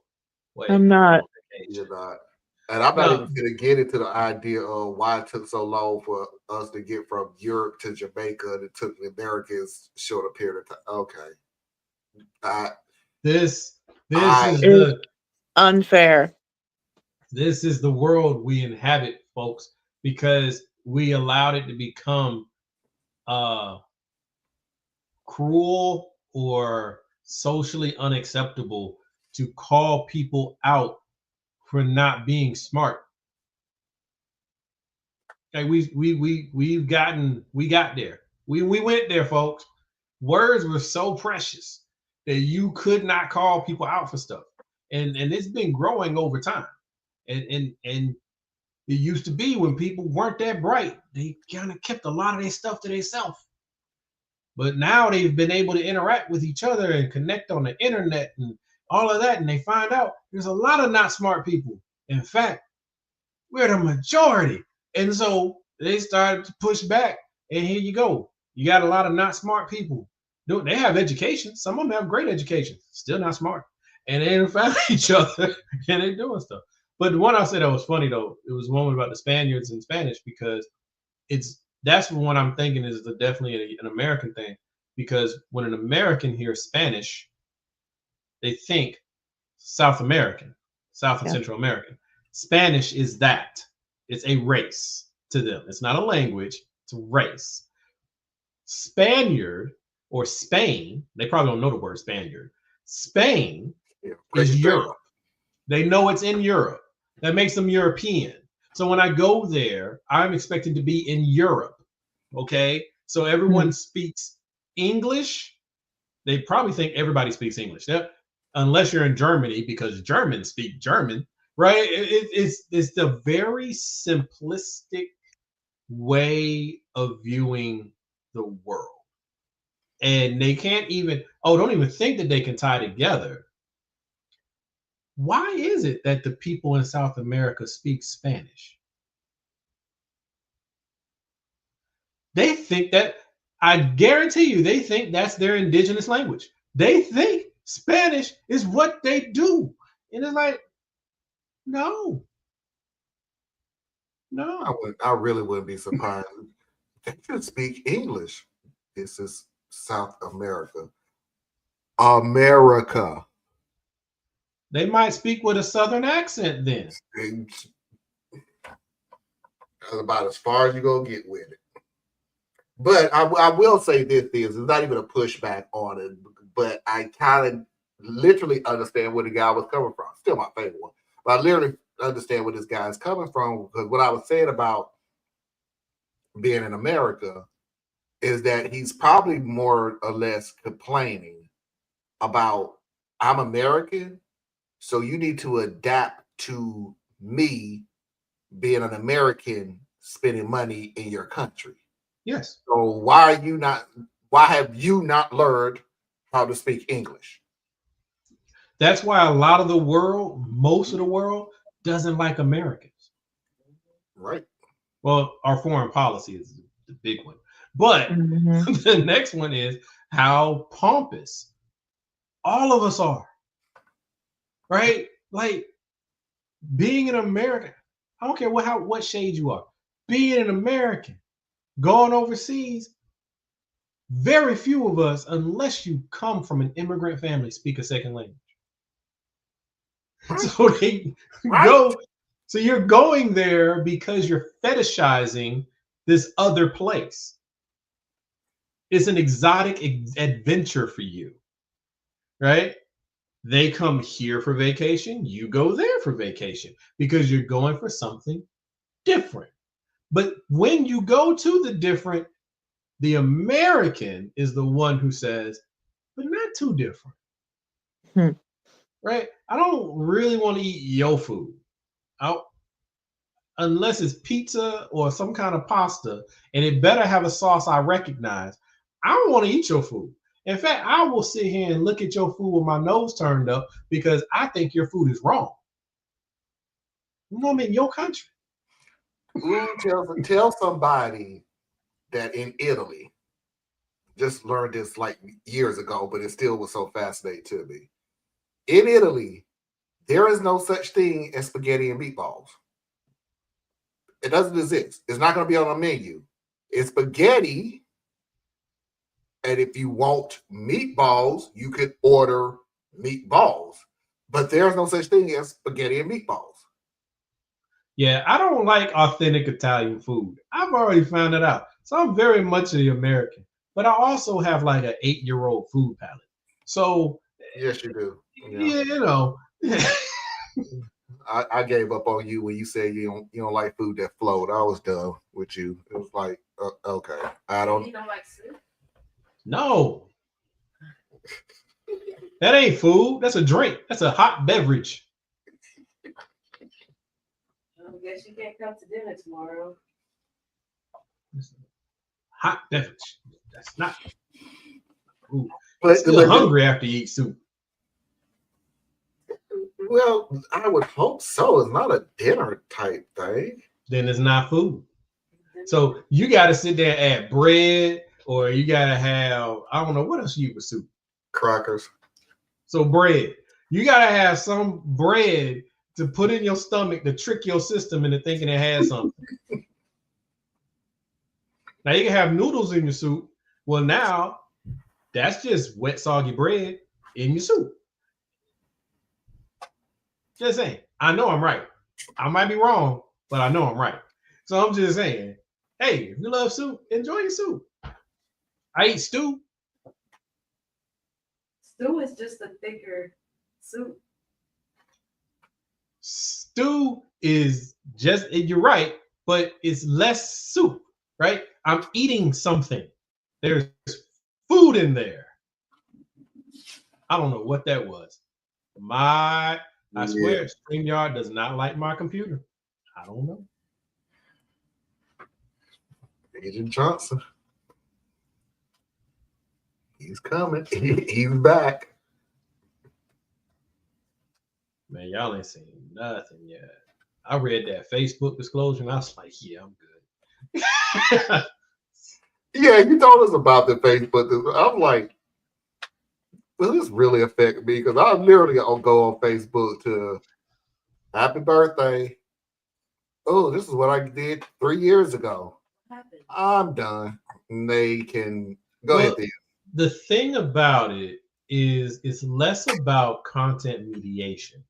wait. I'm not. You're not. And I'm not even going to get into the idea of why it took so long for us to get from Europe to Jamaica and it took the Americans a shorter period of time. Okay. This is unfair. This is the world we inhabit, folks, because we allowed it to become cruel or socially unacceptable to call people out for not being smart. Okay, we got there. We went there, folks. Words were so precious that you could not call people out for stuff. And it's been growing over time. And it used to be when people weren't that bright, they kind of kept a lot of their stuff to themselves. But now they've been able to interact with each other and connect on the internet and all of that. And they find out there's a lot of not smart people. In fact, we're the majority. And so they started to push back. And here you go. You got a lot of not smart people. They have education. Some of them have great education, still not smart. And they didn't find each other and they're doing stuff. But the one I said that was funny though, it was one about the Spaniards in Spanish because that's the one I'm thinking is definitely an American thing. Because when an American hears Spanish, they think South American, South and Central American. Spanish is that. It's a race to them. It's not a language, it's a race. Spaniard or Spain, they probably don't know the word Spaniard. Spain is Europe. They know it's in Europe. That makes them European. So when I go there, I'm expected to be in Europe. Okay. So everyone speaks English. They probably think everybody speaks English. Unless you're in Germany, because Germans speak German, right? It's the very simplistic way of viewing the world. And they can't even, don't even think that they can tie together Why is it that the people in South America speak Spanish? They think that, I guarantee you, they think that's their indigenous language. They think Spanish is what they do. And it's like, no. I really wouldn't be surprised. They should speak English. This is South America. America. They might speak with a Southern accent then. That's about as far as you're going to get with it. But I will say this is, it's not even a pushback on it, but I kind of literally understand where the guy was coming from. Still my favorite one. But I literally understand where this guy is coming from, because what I was saying about being in America is that he's probably more or less complaining about, I'm American, so you need to adapt to me being an American spending money in your country. Yes. So why have you not learned how to speak English? That's why a lot of the world, most of the world, doesn't like Americans. Right. Well, our foreign policy is the big one. But the next one is how pompous all of us are. Right? Like, being an American, I don't care what shade you are, being an American, going overseas, very few of us, unless you come from an immigrant family, speak a second language. Right. So they go. So you're going there because you're fetishizing this other place. It's an exotic adventure for you, right? They come here for vacation. You go there for vacation because you're going for something different. But when you go to the different, the American is the one who says, but not too different. Right? I don't really want to eat your food. Unless it's pizza or some kind of pasta, and it better have a sauce I recognize. I don't want to eat your food. In fact, I will sit here and look at your food with my nose turned up because I think your food is wrong. I'm in your country. Tell somebody that in Italy, just learned this like years ago, but it still was so fascinating to me. In Italy, there is no such thing as spaghetti and meatballs. It doesn't exist. It's not going to be on a menu. It's spaghetti. And if you want meatballs, you could order meatballs. But there's no such thing as spaghetti and meatballs. Yeah, I don't like authentic Italian food. I've already found it out. So I'm very much the American. But I also have like an 8-year-old food palate. So yes, you do. Yeah, you know. I gave up on you when you said you don't like food that float. I was done with you. It was like, okay, I don't. You don't like soup? No, that ain't food. That's a drink. That's a hot beverage. I guess you can't come to dinner tomorrow. Hot beverage. That's not. Ooh. But still hungry after you eat soup. Well, I would hope so. It's not a dinner type thing. Then it's not food. So you got to sit there and add bread, or you got to have, I don't know, what else you eat with soup? Crackers. So bread. You got to have some bread to put in your stomach to trick your system into thinking it has something. Now you can have noodles in your soup. Well, now that's just wet, soggy bread in your soup. Just saying. I know I'm right. I might be wrong, but I know I'm right. So I'm just saying, hey, if you love soup, enjoy your soup. I eat stew. Stew is just a thicker soup. Stew is just, you're right, but it's less soup, right? I'm eating something. There's food in there. I don't know what that was. I swear, StreamYard does not like my computer. I don't know. Agent Johnson. He's coming. He's back. Man, y'all ain't seen nothing yet. I read that Facebook disclosure and I was like, yeah, I'm good. Yeah, you told us about the Facebook. I'm like, will this really affect me? Because I literally go on Facebook to happy birthday. Oh, this is what I did 3 years ago. I'm done. And they can go ahead. Then. The thing about it is it's less about content mediation,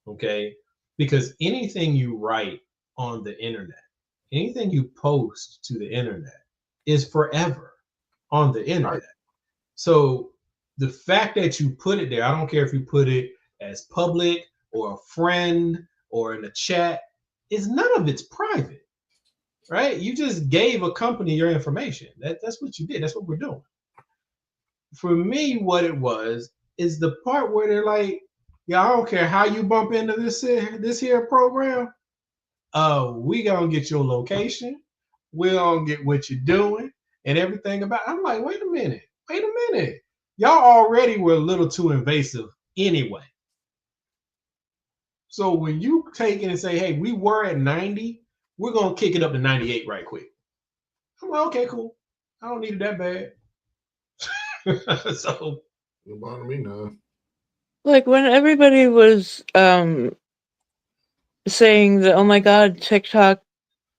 okay? Because anything you write on the internet, anything you post to the internet is forever on the internet. Right. So the fact that you put it there, I don't care if you put it as public or a friend or in a chat, is none of it's private, right? You just gave a company your information. That's what you did. That's what we're doing. For me, what it was is the part where they're like, yeah, I don't care how you bump into this here program. We gonna get your location. We're gonna get what you're doing and everything about. I'm like, wait a minute. Y'all already were a little too invasive anyway. So when you take it and say, hey, we were at 90, we're gonna kick it up to 98 right quick. I'm like, okay, cool. I don't need it that bad. So don't bother me none. Like when everybody was saying that, oh my god, TikTok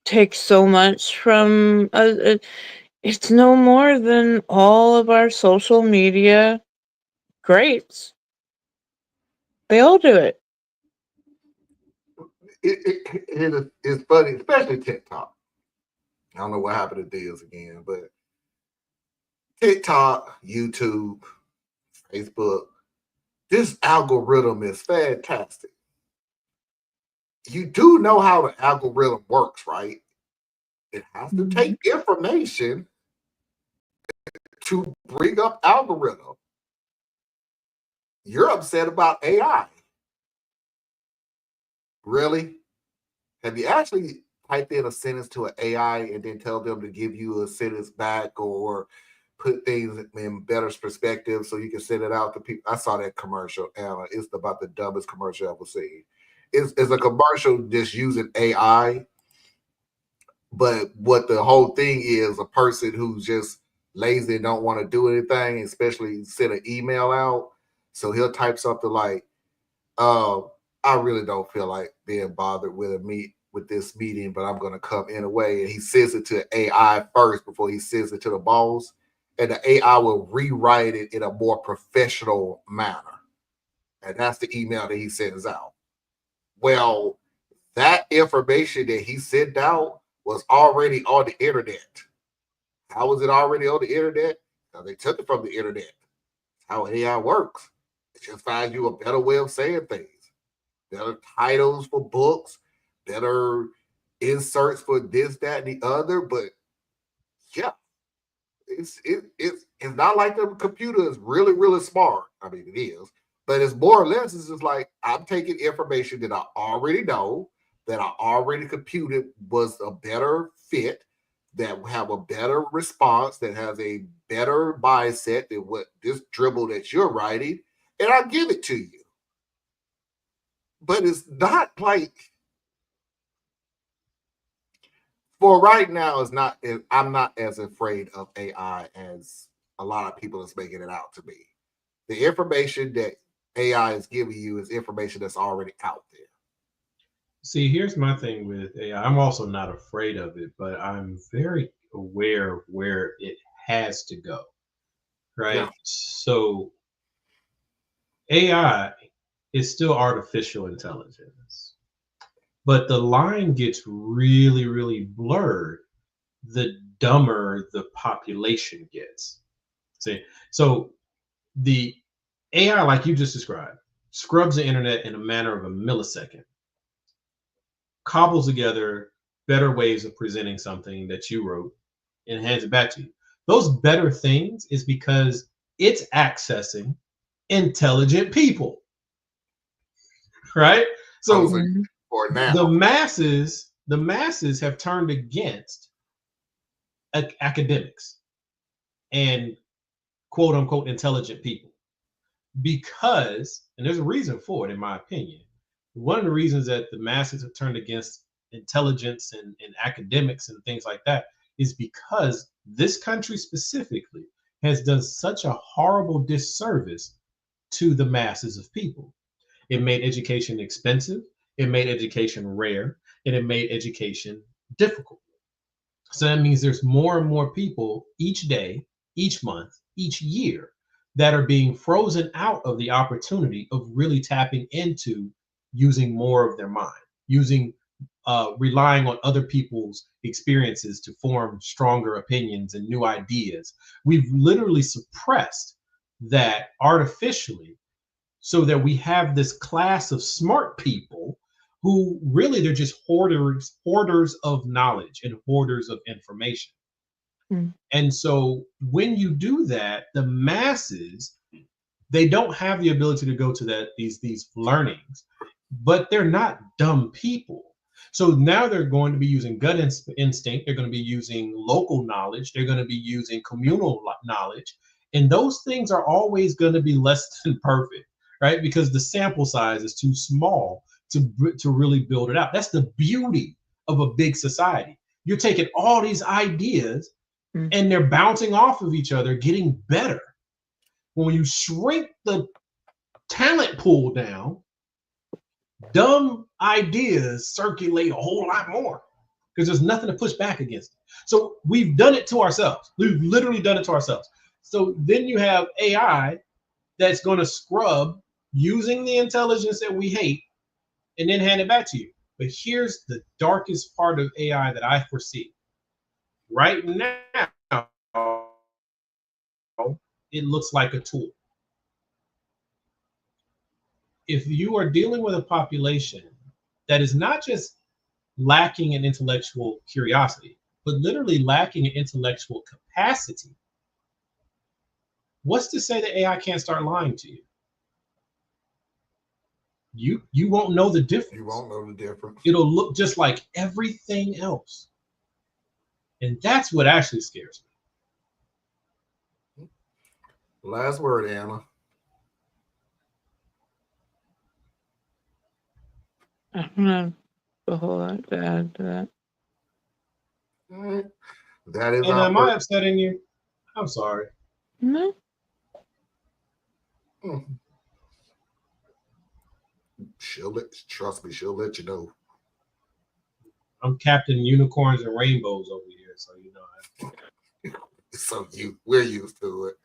takes so much from it's no more than all of our social media greats. They all do it. It's funny, especially TikTok. I don't know what happened to Deals again, but TikTok, YouTube, Facebook, this algorithm is fantastic. You do know how the algorithm works, right? It has to take information to bring up algorithm. You're upset about AI. Really? Have you actually typed in a sentence to an AI and then tell them to give you a sentence back or put things in better perspective so you can send it out to people? I saw that commercial, Anna. It's about the dumbest commercial I've ever seen. It's a commercial just using AI, but what the whole thing is, a person who's just lazy and don't want to do anything, especially send an email out. So he'll type something like, I really don't feel like being bothered with this meeting, but I'm going to come anyway. And he sends it to AI first before he sends it to the boss. And the AI will rewrite it in a more professional manner. And that's the email that he sends out. Well, that information that he sent out was already on the internet. How was it already on the internet? Because they took it from the internet. That's how AI works. It just finds you a better way of saying things. Better titles for books, better inserts for this, that, and the other. But yeah, it's not like the computer is really, really smart. I mean, it is, but it's more or less it's just like I'm taking information that I already know, that I already computed was a better fit, that have a better response, that has a better mindset than what this dribble that you're writing, and I give it to you. But it's not like for right now, it's not. I'm not as afraid of AI as a lot of people is making it out to be. The information that AI is giving you is information that's already out there. See, here's my thing with AI. I'm also not afraid of it, but I'm very aware of where it has to go. Right. Yeah. So AI is still artificial intelligence, but the line gets really, really blurred the dumber the population gets. See, so the AI, like you just described, scrubs the internet in a matter of a millisecond, cobbles together better ways of presenting something that you wrote and hands it back to you. Those better things is because it's accessing intelligent people, right? So for now, the masses have turned against academics and quote unquote intelligent people because, and there's a reason for it, in my opinion, one of the reasons that the masses have turned against intelligence and academics and things like that is because this country specifically has done such a horrible disservice to the masses of people. It made education expensive, it made education rare, and it made education difficult. So that means there's more and more people each day, each month, each year that are being frozen out of the opportunity of really tapping into using more of their mind, using relying on other people's experiences to form stronger opinions and new ideas. We've literally suppressed that artificially so that we have this class of smart people who really they're just hoarders of knowledge and hoarders of information. And so when you do that, the masses, they don't have the ability to go to these learnings, but they're not dumb people. So now they're going to be using gut instinct. They're going to be using local knowledge. They're going to be using communal knowledge. And those things are always going to be less than perfect, right? Because the sample size is too small to really build it out. That's the beauty of a big society. You're taking all these ideas and they're bouncing off of each other, getting better. When you shrink the talent pool down, dumb ideas circulate a whole lot more because there's nothing to push back against. So we've done it to ourselves. We've literally done it to ourselves. So then you have AI that's going to scrub using the intelligence that we hate and then hand it back to you. But here's the darkest part of AI that I foresee. Right now, it looks like a tool. If you are dealing with a population that is not just lacking in intellectual curiosity, but literally lacking in intellectual capacity, what's to say that AI can't start lying to you? You won't know the difference. You won't know the difference. It'll look just like everything else. And that's what actually scares me. Last word, Anna. I don't have a whole lot to add to that. That is. And am I upsetting you? I'm sorry. No. Trust me, she'll let you know. I'm Captain Unicorns and Rainbows over here, so you know. So we're used to it.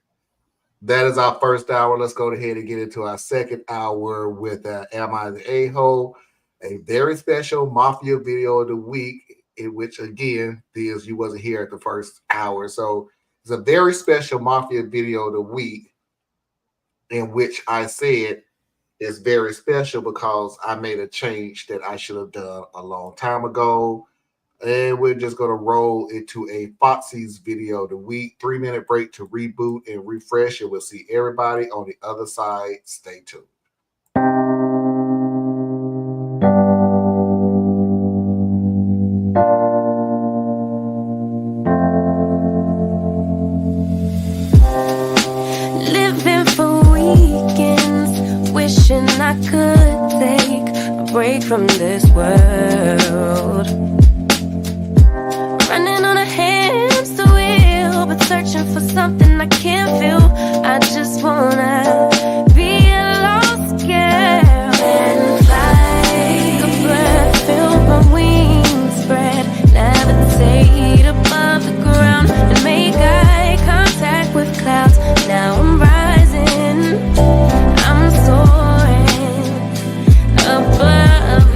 That is our first hour. Let's go ahead and get into our second hour with Am I the A-Hole? A very special Mafia video of the week, in which, again, you wasn't here at the first hour. So it's a very special Mafia video of the week in which I said it's very special because I made a change that I should have done a long time ago. And we're just going to roll into a Foxy's video of the week. 3-minute break to reboot and refresh. And we'll see everybody on the other side. Stay tuned. Living for weekends, wishing I could take a break from this world. Running on a hamster wheel, but searching for something I can't feel. I just wanna be a lost girl and fly. Take a breath, feel my wings spread, levitate above the ground and make eye contact with clouds. Now I'm rising, I'm soaring above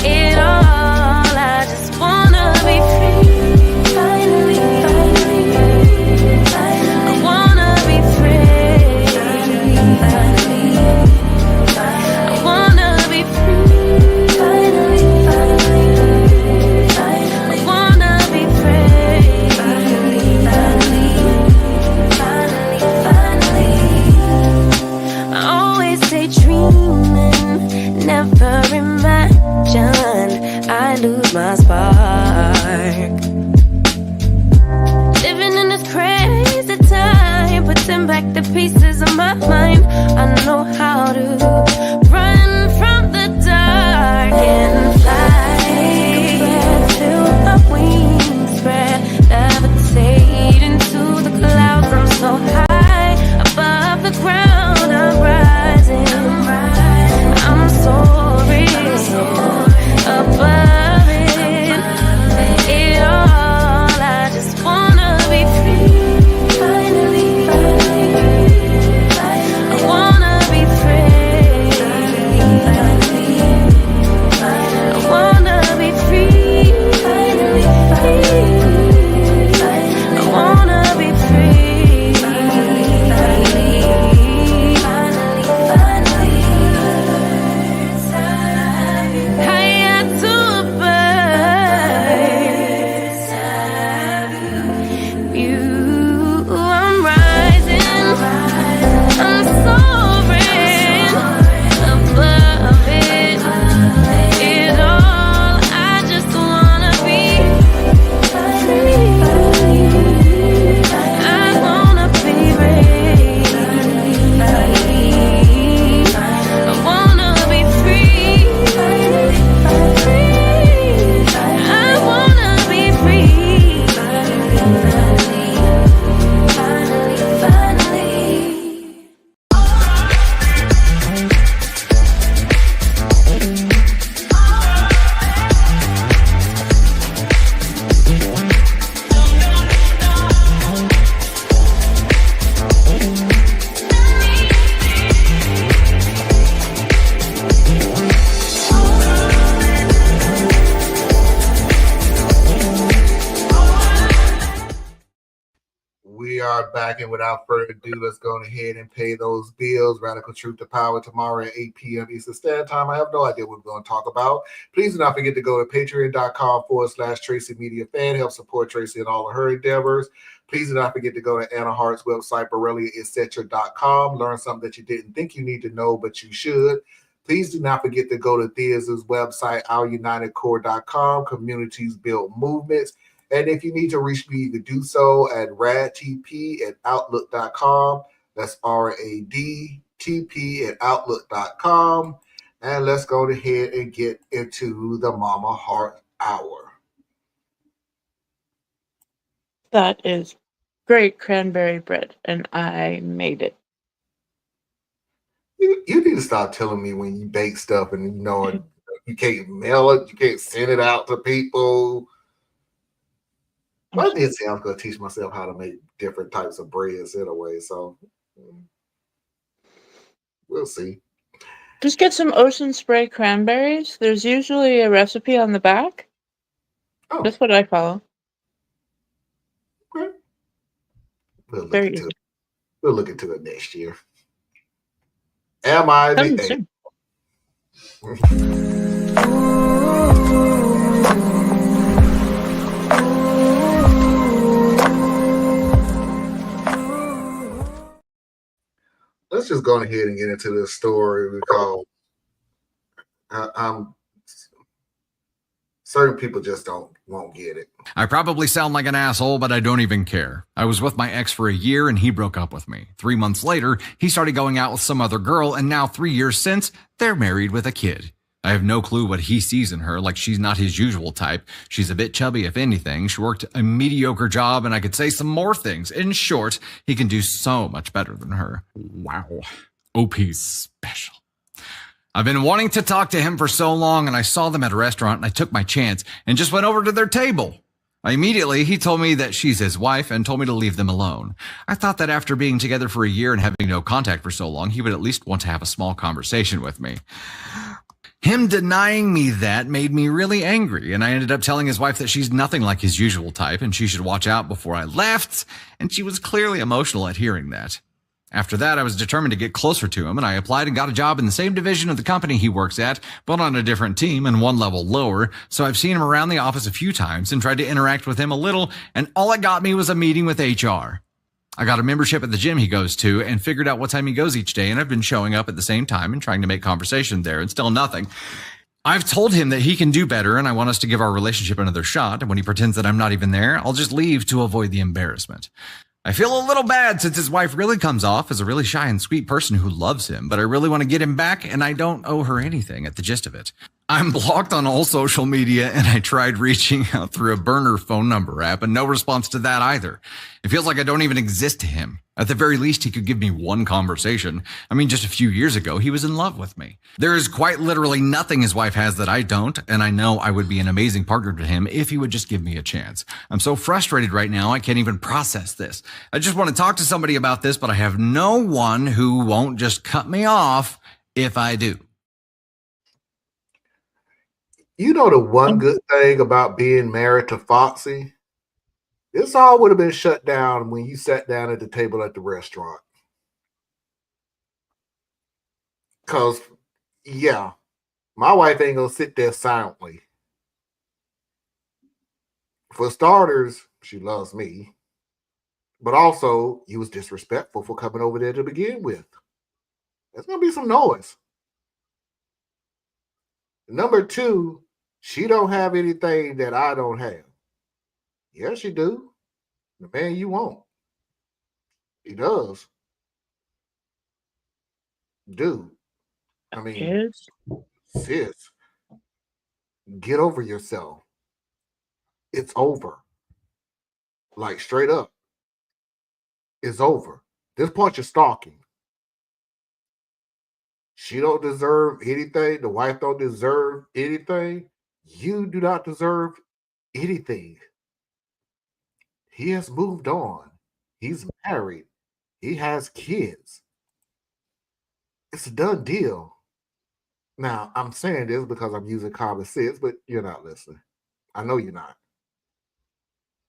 it all. I just wanna be free, finally, finally, finally. I wanna be free, finally, finally. I wanna be free, finally, finally, finally. I wanna be free, finally, finally, finally, finally. I always stay dreaming, never imagine I lose my spark. Living in this crazy time, putting back the pieces of my mind. I back, and without further ado, let's go ahead and pay those bills. Radical Truth to Power tomorrow at 8 p.m. Eastern Standard Time. I have no idea what we're going to talk about. Please do not forget to go to patreon.com/Tracy Media Fan. Help support Tracy and all of her endeavors. Please do not forget to go to Anna Hart's website, BorelliaEtc.com. Learn something that you didn't think you need to know, but you should. Please do not forget to go to Thea's website, OurUnitedCore.com. Communities build movements. And if you need to reach me, you can do so at radtp@outlook.com. That's RADTP@outlook.com. And let's go ahead and get into the Mama Heart Hour. That is great cranberry bread, and I made it. You need to stop telling me when you bake stuff and you can't mail it, you can't send it out to people. I did say I was going to teach myself how to make different types of breads anyway, so we'll see. Just get some Ocean Spray cranberries. There's usually a recipe on the back. Oh. That's what I follow. Okay. We'll Very look easy. into it next year. Am I Coming the soon. Let's just go ahead and get into this story because certain people just won't get it. I probably sound like an asshole, but I don't even care. I was with my ex for a year and he broke up with me. 3 months later, he started going out with some other girl, and now 3 years since, they're married with a kid. I have no clue what he sees in her, like she's not his usual type. She's a bit chubby, if anything. She worked a mediocre job, and I could say some more things. In short, he can do so much better than her. Wow. OP's special. I've been wanting to talk to him for so long, and I saw them at a restaurant, and I took my chance and just went over to their table. Immediately, he told me that she's his wife and told me to leave them alone. I thought that after being together for a year and having no contact for so long, he would at least want to have a small conversation with me. Him denying me that made me really angry, and I ended up telling his wife that she's nothing like his usual type and she should watch out before I left, and she was clearly emotional at hearing that. After that, I was determined to get closer to him, and I applied and got a job in the same division of the company he works at, but on a different team and one level lower, so I've seen him around the office a few times and tried to interact with him a little, and all it got me was a meeting with HR. I got a membership at the gym he goes to and figured out what time he goes each day, and I've been showing up at the same time and trying to make conversation there, and still nothing. I've told him that he can do better, and I want us to give our relationship another shot, and when he pretends that I'm not even there, I'll just leave to avoid the embarrassment. I feel a little bad since his wife really comes off as a really shy and sweet person who loves him, but I really want to get him back, and I don't owe her anything at the gist of it. I'm blocked on all social media, and I tried reaching out through a burner phone number app, and no response to that either. It feels like I don't even exist to him. At the very least, he could give me one conversation. I mean, just a few years ago, he was in love with me. There is quite literally nothing his wife has that I don't, and I know I would be an amazing partner to him if he would just give me a chance. I'm so frustrated right now, I can't even process this. I just want to talk to somebody about this, but I have no one who won't just cut me off if I do. You know the one good thing about being married to Foxy? This all would have been shut down when you sat down at the table at the restaurant. Because, yeah, my wife ain't going to sit there silently. For starters, she loves me. But also, you was disrespectful for coming over there to begin with. There's going to be some noise. Number two, she don't have anything that I don't have. Yes, she do. The man you want. He does. Dude. I mean, sis, get over yourself. It's over. Like, straight up. It's over. This point you're stalking. She don't deserve anything. The wife don't deserve anything. You do not deserve anything. He has moved on. He's married. He has kids. It's a done deal. Now, I'm saying this because I'm using common sense, but you're not listening. I know you're not.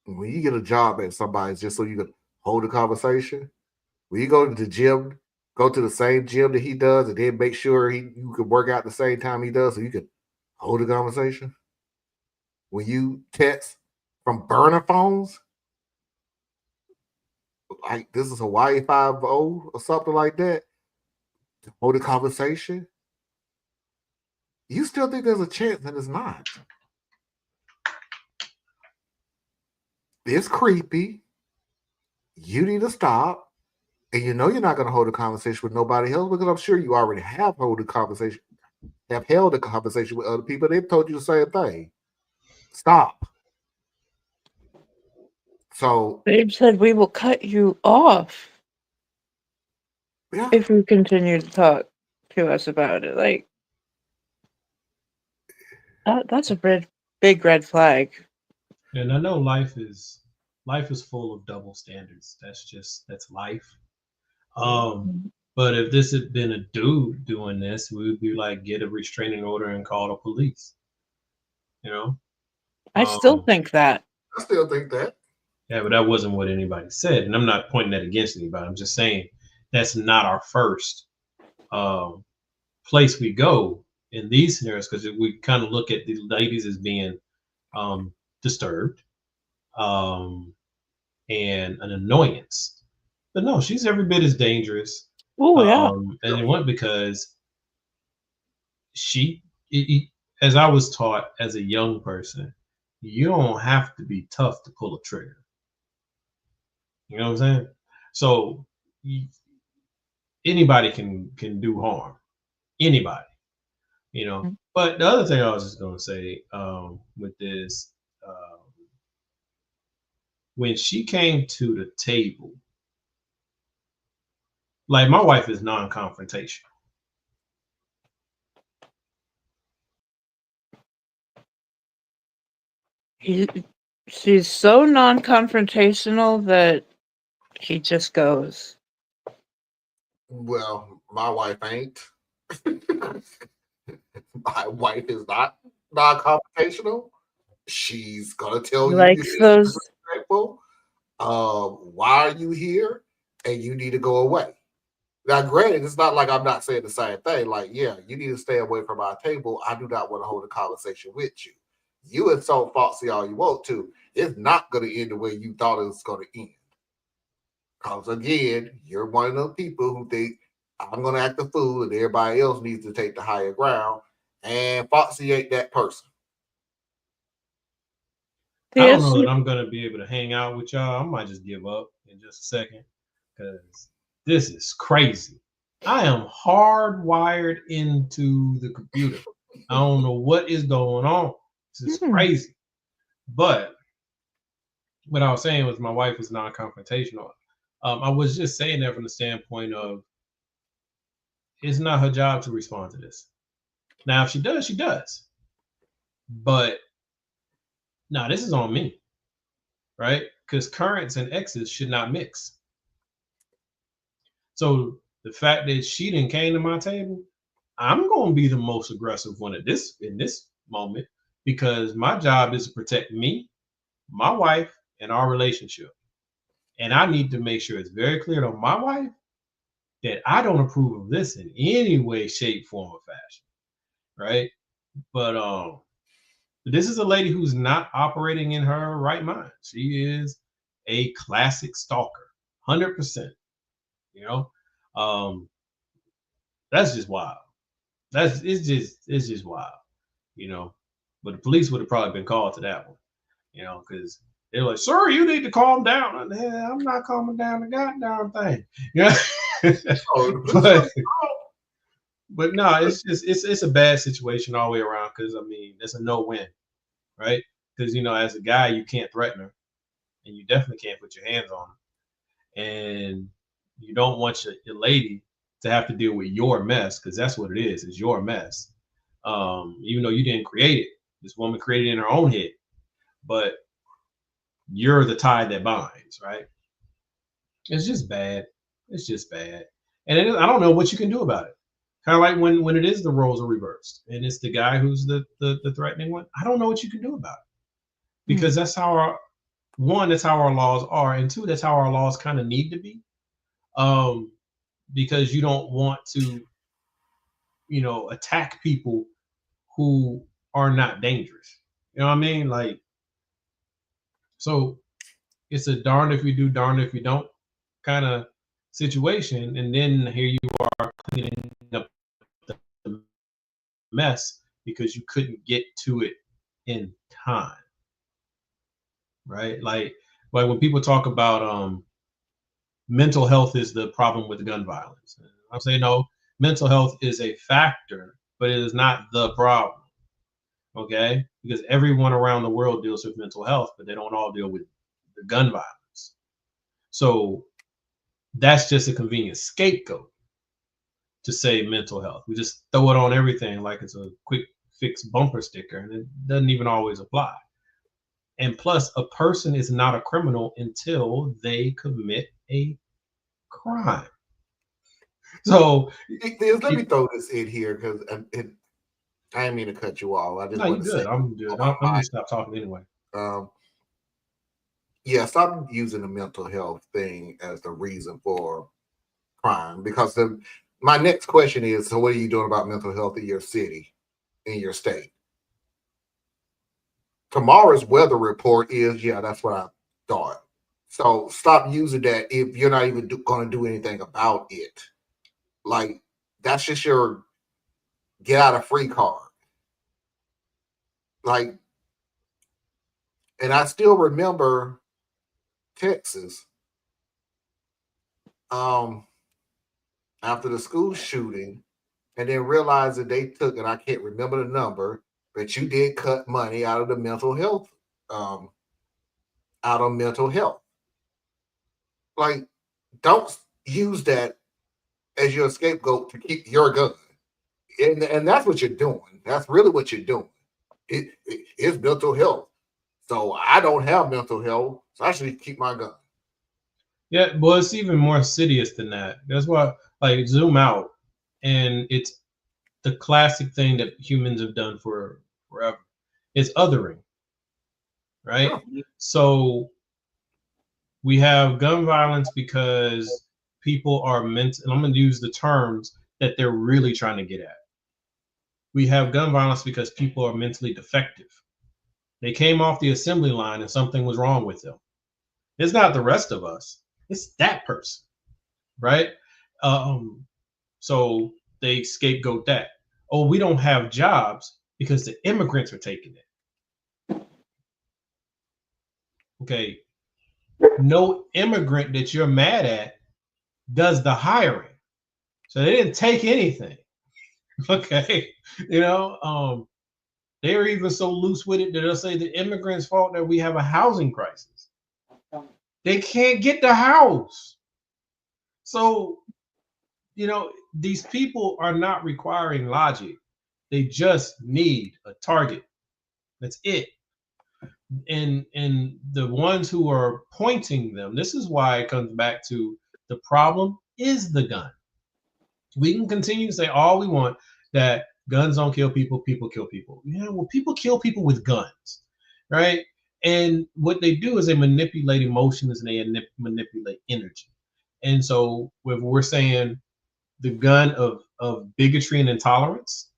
When you get a job at somebody's just so you can hold a conversation. When you go to the gym, go to the same gym that he does, and then make sure you can work out the same time he does, so you can hold a conversation. When you text from burner phones, like this is Hawaii 5-0 or something like that, to hold a conversation, you still think there's a chance, and it's not. It's creepy. You need to stop. And you know you're not going to hold a conversation with nobody else because I'm sure you already have held a conversation with other people. They've told you the same thing. Stop. So Babe said we will cut you off yeah, if you continue to talk to us about it. Like that's a big red flag. And I know life is full of double standards. That's life. But if this had been a dude doing this, we would be like, get a restraining order and call the police. You know? I still think that. I still think that. Yeah, but that wasn't what anybody said. And I'm not pointing that against anybody. I'm just saying that's not our first place we go in these scenarios, because we kind of look at the ladies as being disturbed and an annoyance. But no, she's every bit as dangerous. Oh yeah. And it went because as I was taught as a young person, you don't have to be tough to pull a trigger. You know what I'm saying? So anybody can do harm. Anybody, you know. Mhm. But the other thing I was just gonna say with this, when she came to the table, like my wife is non-confrontational. She's so non-confrontational that he just goes. Well, my wife ain't. My wife is not non-confrontational. She's gonna tell He you likes you're those. disrespectful. Why are you here? And you need to go away. Now, granted, it's not like I'm not saying the same thing. Like, yeah, you need to stay away from our table. I do not want to hold a conversation with you. You insult Foxy all you want to. It's not going to end the way you thought it was going to end. Because again, you're one of those people who think I'm going to act the fool and everybody else needs to take the higher ground. And Foxy ain't that person. I don't Yes. know that I'm gonna be able to hang out with y'all. I might just give up in just a second because this is crazy. I am hardwired into the computer. I don't know what is going on. This is crazy. But what I was saying was my wife is non-confrontational. I was just saying that from the standpoint of it's not her job to respond to this. Now, if she does, she does. But no, this is on me, right? Because currents and X's should not mix. So the fact that she didn't came to my table, I'm going to be the most aggressive one in this moment because my job is to protect me, my wife, and our relationship. And I need to make sure it's very clear to my wife that I don't approve of this in any way, shape, form, or fashion. Right. But this is a lady who's not operating in her right mind. She is a classic stalker, 100%. You know, that's just wild. It's just wild, you know. But the police would have probably been called to that one, you know, because they're like, "Sir, you need to calm down." And, I'm not calming down the goddamn thing, yeah. but but no, it's just it's a bad situation all the way around because I mean it's a no-win, right? Because as a guy you can't threaten her, and you definitely can't put your hands on her, and you don't want your lady to have to deal with your mess because that's what it is. It's your mess. Even though you didn't create it, this woman created it in her own head, but you're the tie that binds, right? It's just bad. It's just bad. And I don't know what you can do about it. Kind of like when it is the roles are reversed and it's the guy who's the threatening one. I don't know what you can do about it because that's how one, that's how our laws are, and two, that's how our laws kind of need to be, because you don't want to, attack people who are not dangerous. You know what I mean? Like, so it's a darn if you do, darn if you don't kind of situation, and then here you are cleaning up the mess because you couldn't get to it in time, right? Like when people talk about mental health is the problem with gun violence, I'm saying no, mental health is a factor, but it is not the problem. Okay, because everyone around the world deals with mental health, but they don't all deal with the gun violence. So that's just a convenient scapegoat to say mental health. We just throw it on everything like it's a quick fix bumper sticker, and it doesn't even always apply. And plus, a person is not a criminal until they commit a crime. So, Let me throw this in here because I didn't mean to cut you off. I just no, you want to say good. I'm good. on I'm my gonna stop talking anyway. mind. Yeah, stop using the mental health thing as the reason for crime because my next question is, so what are you doing about mental health in your city, in your state? Tomorrow's weather report is, yeah, that's what I thought. So stop using that if you're not even going to do anything about it. Like, that's just your get out of free card. Like, and I still remember Texas, after the school shooting, and then realized that they took, and I can't remember the number, but you did cut money out of the mental health, um, out of mental health. Like, don't use that as your scapegoat to keep your gun. And that's what you're doing. That's really what you're doing. It's mental health. So I don't have mental health, so I should keep my gun. Yeah, well, it's even more insidious than that. That's why, like, zoom out, and it's the classic thing that humans have done for forever. It's othering, right? Yeah. So we have gun violence because people are meant, and I'm going to use the terms that they're really trying to get at. We have gun violence because people are mentally defective. They came off the assembly line and something was wrong with them. It's not the rest of us. It's that person, right? So they scapegoat that. Oh, we don't have jobs because the immigrants are taking it. Okay, no immigrant that you're mad at does the hiring, so they didn't take anything. Okay, they are even so loose with it that they'll say the immigrants' fault that we have a housing crisis. They can't get the house. So, these people are not requiring logic. They just need a target. That's it. And the ones who are pointing them, this is why it comes back to the problem is the gun. We can continue to say all we want that guns don't kill people, people kill people. Yeah, well, people kill people with guns, right? And what they do is they manipulate emotions and they manipulate energy. And so if we're saying the gun of bigotry and intolerance,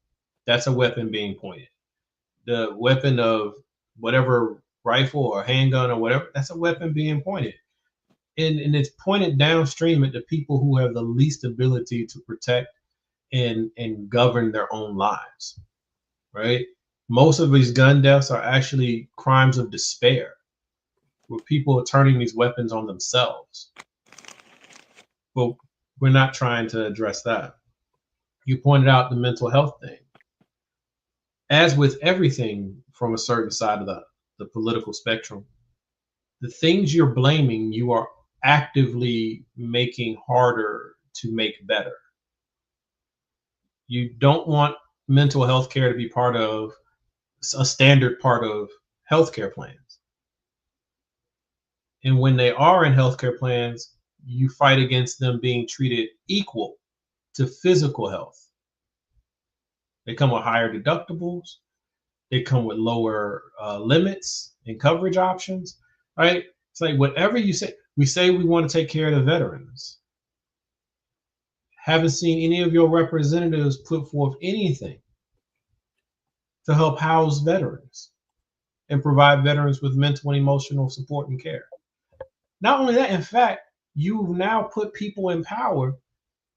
that's a weapon being pointed. The weapon of whatever rifle or handgun or whatever, that's a weapon being pointed. And it's pointed downstream at the people who have the least ability to protect and govern their own lives, right? Most of these gun deaths are actually crimes of despair, where people are turning these weapons on themselves. But we're not trying to address that. You pointed out the mental health thing. As with everything from a certain side of the political spectrum, the things you're blaming, you are actively making harder to make better. You don't want mental health care to be part of a standard part of healthcare plans. And when they are in healthcare plans, you fight against them being treated equal to physical health. They come with higher deductibles. They come with lower limits and coverage options. right? It's like whatever you say, we say we want to take care of the veterans. Haven't seen any of your representatives put forth anything to help house veterans and provide veterans with mental and emotional support and care. Not only that, in fact, you've now put people in power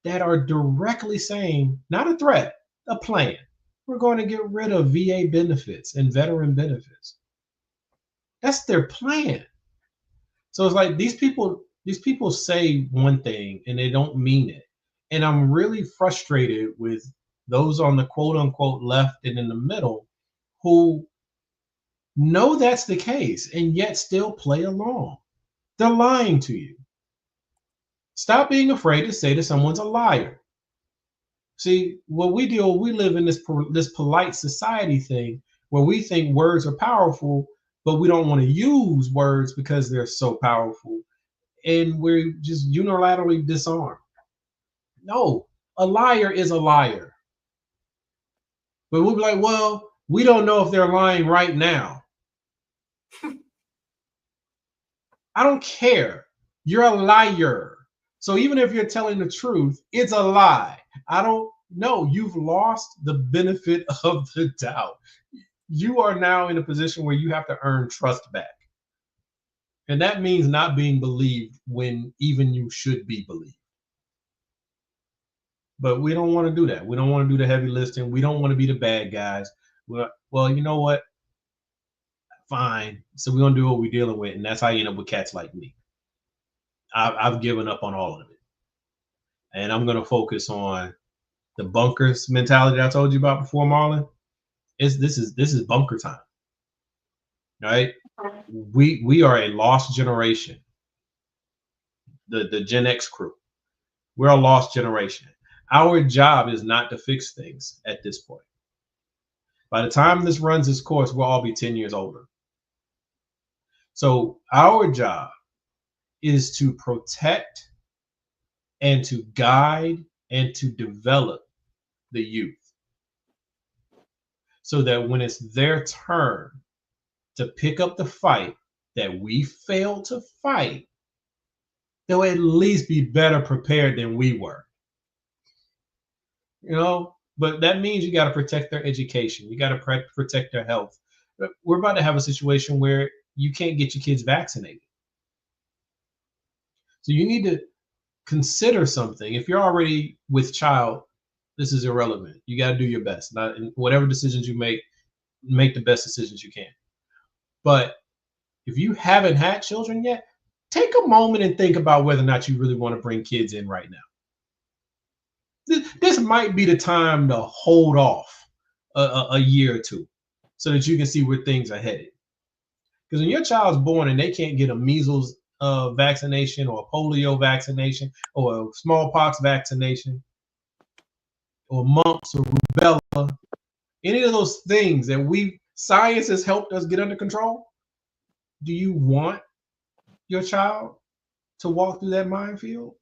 that are directly saying, not a threat, a plan. We're going to get rid of VA benefits and veteran benefits. That's their plan. So it's like these people say one thing and they don't mean it. And I'm really frustrated with those on the quote unquote left and in the middle who know that's the case and yet still play along. They're lying to you. Stop being afraid to say that someone's a liar. See, what we do, we live in this polite society thing where we think words are powerful, but we don't want to use words because they're so powerful, and we're just unilaterally disarmed. No, a liar is a liar. But we'll be like, well, we don't know if they're lying right now. I don't care. You're a liar. So even if you're telling the truth, it's a lie. I don't know. You've lost the benefit of the doubt. You are now in a position where you have to earn trust back. And that means not being believed when even you should be believed. But we don't want to do that. We don't want to do the heavy lifting. We don't want to be the bad guys. Well, you know what? Fine. So we're going to do what we're dealing with. And that's how you end up with cats like me. I've given up on all of it. And I'm going to focus on the bunkers mentality that I told you about before, Marlon. This is bunker time. Right? We are a lost generation. The Gen X crew. We're a lost generation. Our job is not to fix things at this point. By the time this runs its course, we'll all be 10 years older. So our job is to protect and to guide and to develop the youth so that when it's their turn to pick up the fight that we failed to fight, they'll at least be better prepared than we were. You know, but that means you got to protect their education. You got to protect their health. We're about to have a situation where you can't get your kids vaccinated. So you need to consider something. If you're already with child, this is irrelevant. You got to do your best. Not in whatever decisions you make the best decisions you can. But if you haven't had children yet, take a moment and think about whether or not you really want to bring kids in right now. This might be the time to hold off a year or two so that you can see where things are headed. Because when your child's born and they can't get a measles vaccination or a polio vaccination or a smallpox vaccination or mumps or rubella, any of those things that science has helped us get under control, do you want your child to walk through that minefield?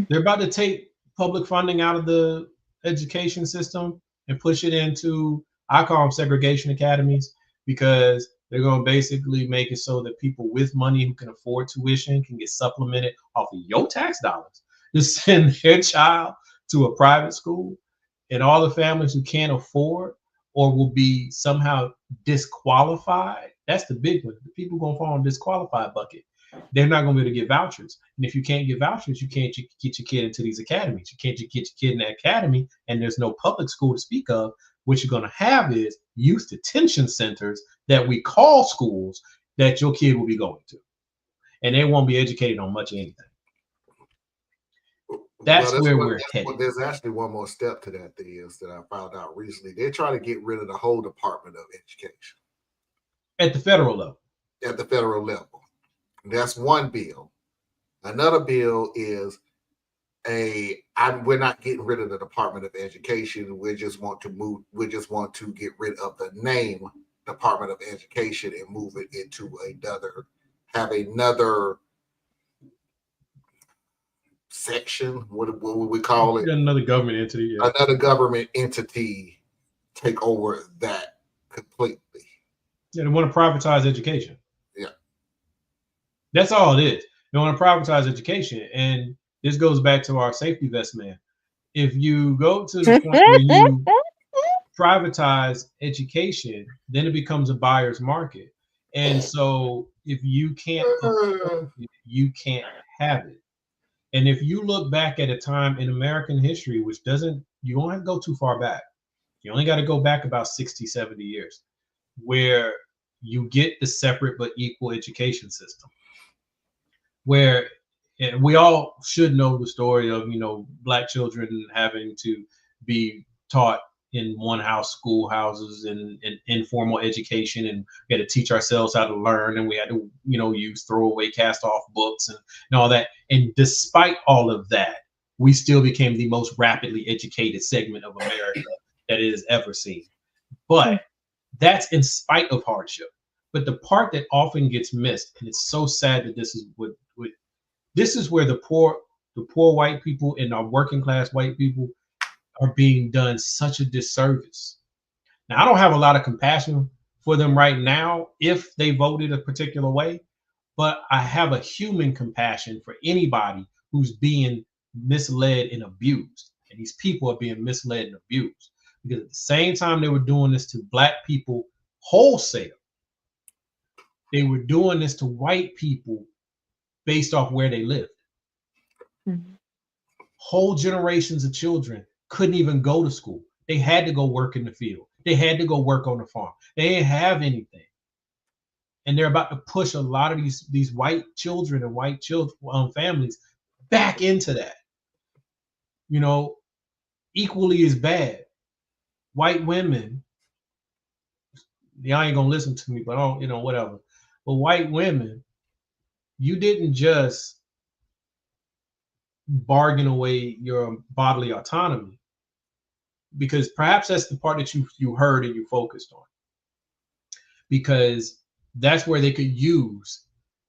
They're about to take public funding out of the education system and push it into, I call them segregation academies, because they're going to basically make it so that people with money who can afford tuition can get supplemented off of your tax dollars to send their child to a private school, and all the families who can't afford or will be somehow disqualified. That's the big one. The people going to fall in disqualified bucket. They're not going to be able to get vouchers. And if you can't get vouchers, you can't get your kid into these academies. You can't get your kid in that academy, and there's no public school to speak of. What you're going to have is youth detention centers that we call schools that your kid will be going to. And they won't be educated on much of anything. That's where we're headed. There's actually one more step to that that I found out recently. They're trying to get rid of the whole Department of Education. At the federal level. At the federal level. That's one bill. Another bill is we're not getting rid of the Department of Education. We just want to get rid of the name Department of Education and move it into another section. What would we call it? Another government entity. Yeah. Another government entity take over that completely. Yeah, they want to privatize education. That's all it is. They want to privatize education. And this goes back to our safety vest man. If you go to the point where you privatize education, then it becomes a buyer's market. And so if you can't afford it, you can't have it. And if you look back at a time in American history, which doesn't, you don't have to go too far back. You only got to go back about 60, 70 years, where you get the separate but equal education system, where we all should know the story of, Black children having to be taught in one house schoolhouses and informal education, and we had to teach ourselves how to learn, and we had to use throwaway cast off books and all that. And despite all of that, we still became the most rapidly educated segment of America that it has ever seen. But that's in spite of hardship. But the part that often gets missed, and it's so sad that this is where the poor white people and our working class white people are being done such a disservice. Now, I don't have a lot of compassion for them right now if they voted a particular way, but I have a human compassion for anybody who's being misled and abused. And these people are being misled and abused, because at the same time they were doing this to Black people wholesale, they were doing this to white people based off where they lived. Mm-hmm. Whole generations of children couldn't even go to school. They had to go work in the field. They had to go work on the farm. They didn't have anything. And they're about to push a lot of these white children and white families back into that. Equally as bad. White women, y'all ain't gonna listen to me, but whatever. But white women, you didn't just bargain away your bodily autonomy, because perhaps that's the part that you heard and you focused on, because that's where they could use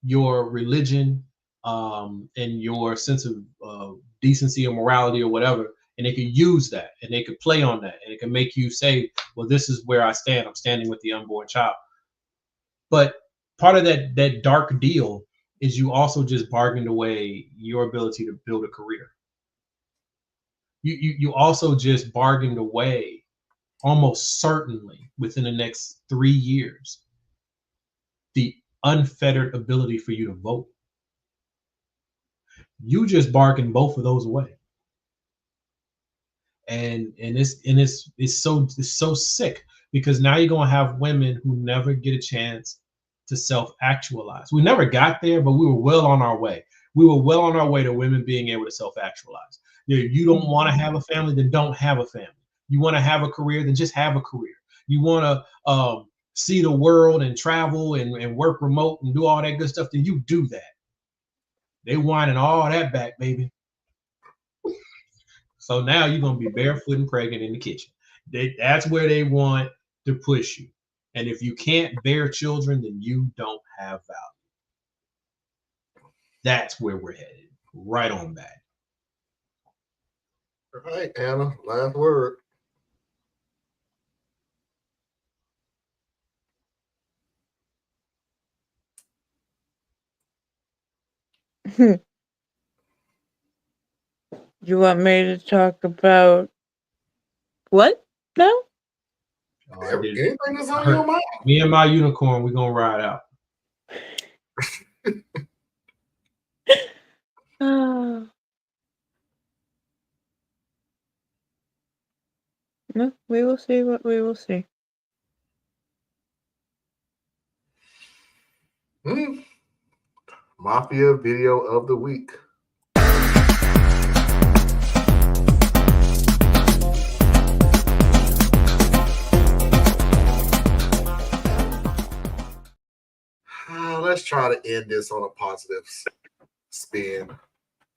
your religion and your sense of decency or morality or whatever, and they could use that and they could play on that, and it can make you say, well, this is where I stand. I'm standing with the unborn child. But part of that dark deal is you also just bargained away your ability to build a career. You also just bargained away, almost certainly within the next 3 years, the unfettered ability for you to vote. You just bargained both of those away. And it's so sick, because now you're gonna have women who never get a chance to self-actualize. We never got there, but we were well on our way. We were well on our way to women being able to self-actualize. You don't want to have a family, then don't have a family. You want to have a career, then just have a career. You want to see the world and travel and work remote and do all that good stuff, then you do that. They whining all that back, baby. So now you're going to be barefoot and pregnant in the kitchen. That's where they want to push you. And if you can't bear children, then you don't have value. That's where we're headed. Right on back. All right, Anna, last word. You want me to talk about what now? Anything that's on your mind. Me and my unicorn, we're going to ride out. No, we will see what we will see. Mafia video of the week. Let's try to end this on a positive spin.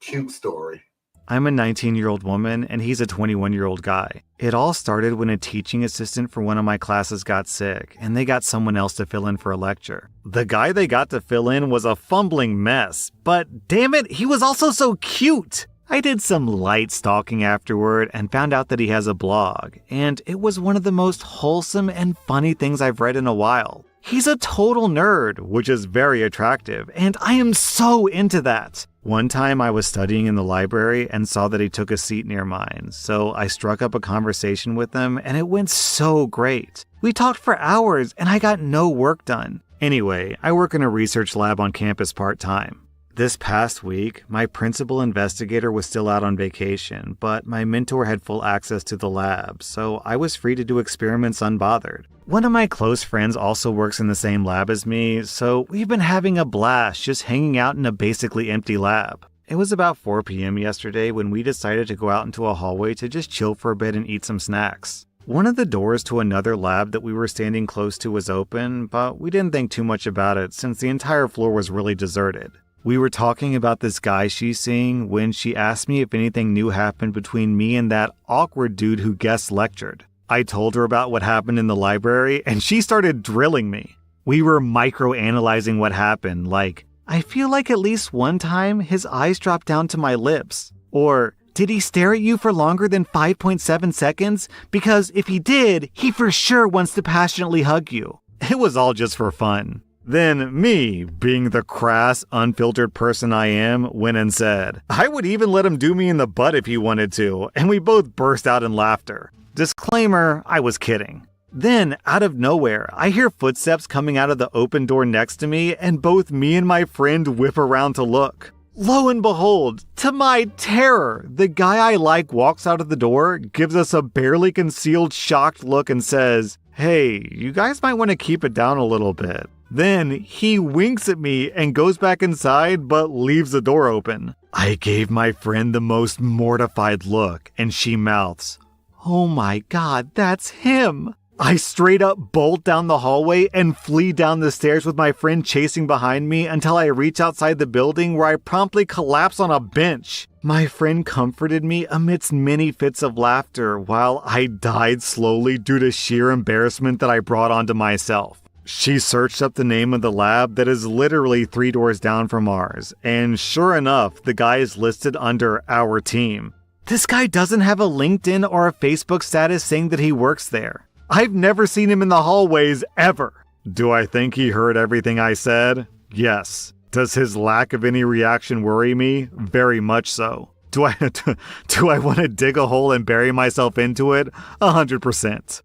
Cute story. I'm a 19-year-old woman, and he's a 21-year-old guy. It all started when a teaching assistant for one of my classes got sick, and they got someone else to fill in for a lecture. The guy they got to fill in was a fumbling mess, but damn it, he was also so cute! I did some light stalking afterward and found out that he has a blog, and it was one of the most wholesome and funny things I've read in a while. He's a total nerd, which is very attractive, and I am so into that. One time I was studying in the library and saw that he took a seat near mine, so I struck up a conversation with him and it went so great. We talked for hours and I got no work done. Anyway, I work in a research lab on campus part-time. This past week, my principal investigator was still out on vacation, but my mentor had full access to the lab, so I was free to do experiments unbothered. One of my close friends also works in the same lab as me, so we've been having a blast just hanging out in a basically empty lab. It was about 4 p.m. yesterday when we decided to go out into a hallway to just chill for a bit and eat some snacks. One of the doors to another lab that we were standing close to was open, but we didn't think too much about it since the entire floor was really deserted. We were talking about this guy she's seeing when she asked me if anything new happened between me and that awkward dude who guest lectured. I told her about what happened in the library and she started drilling me. We were micro-analyzing what happened, like, I feel like at least one time his eyes dropped down to my lips. Or, did he stare at you for longer than 5.7 seconds? Because if he did, he for sure wants to passionately hug you. It was all just for fun. Then me, being the crass, unfiltered person I am, went and said, I would even let him do me in the butt if he wanted to, and we both burst out in laughter. Disclaimer, I was kidding. Then, out of nowhere, I hear footsteps coming out of the open door next to me, and both me and my friend whip around to look. Lo and behold, to my terror, the guy I like walks out of the door, gives us a barely concealed shocked look and says, Hey, you guys might want to keep it down a little bit. Then he winks at me and goes back inside but leaves the door open. I gave my friend the most mortified look and she mouths, Oh my god, that's him! I straight up bolt down the hallway and flee down the stairs with my friend chasing behind me until I reach outside the building where I promptly collapse on a bench. My friend comforted me amidst many fits of laughter while I died slowly due to sheer embarrassment that I brought onto myself. She searched up the name of the lab that is literally 3 doors down from ours, and sure enough, the guy is listed under our team. This guy doesn't have a LinkedIn or a Facebook status saying that he works there. I've never seen him in the hallways ever. Do I think he heard everything I said? Yes. Does his lack of any reaction worry me? Very much so. Do I want to dig a hole and bury myself into it? 100%.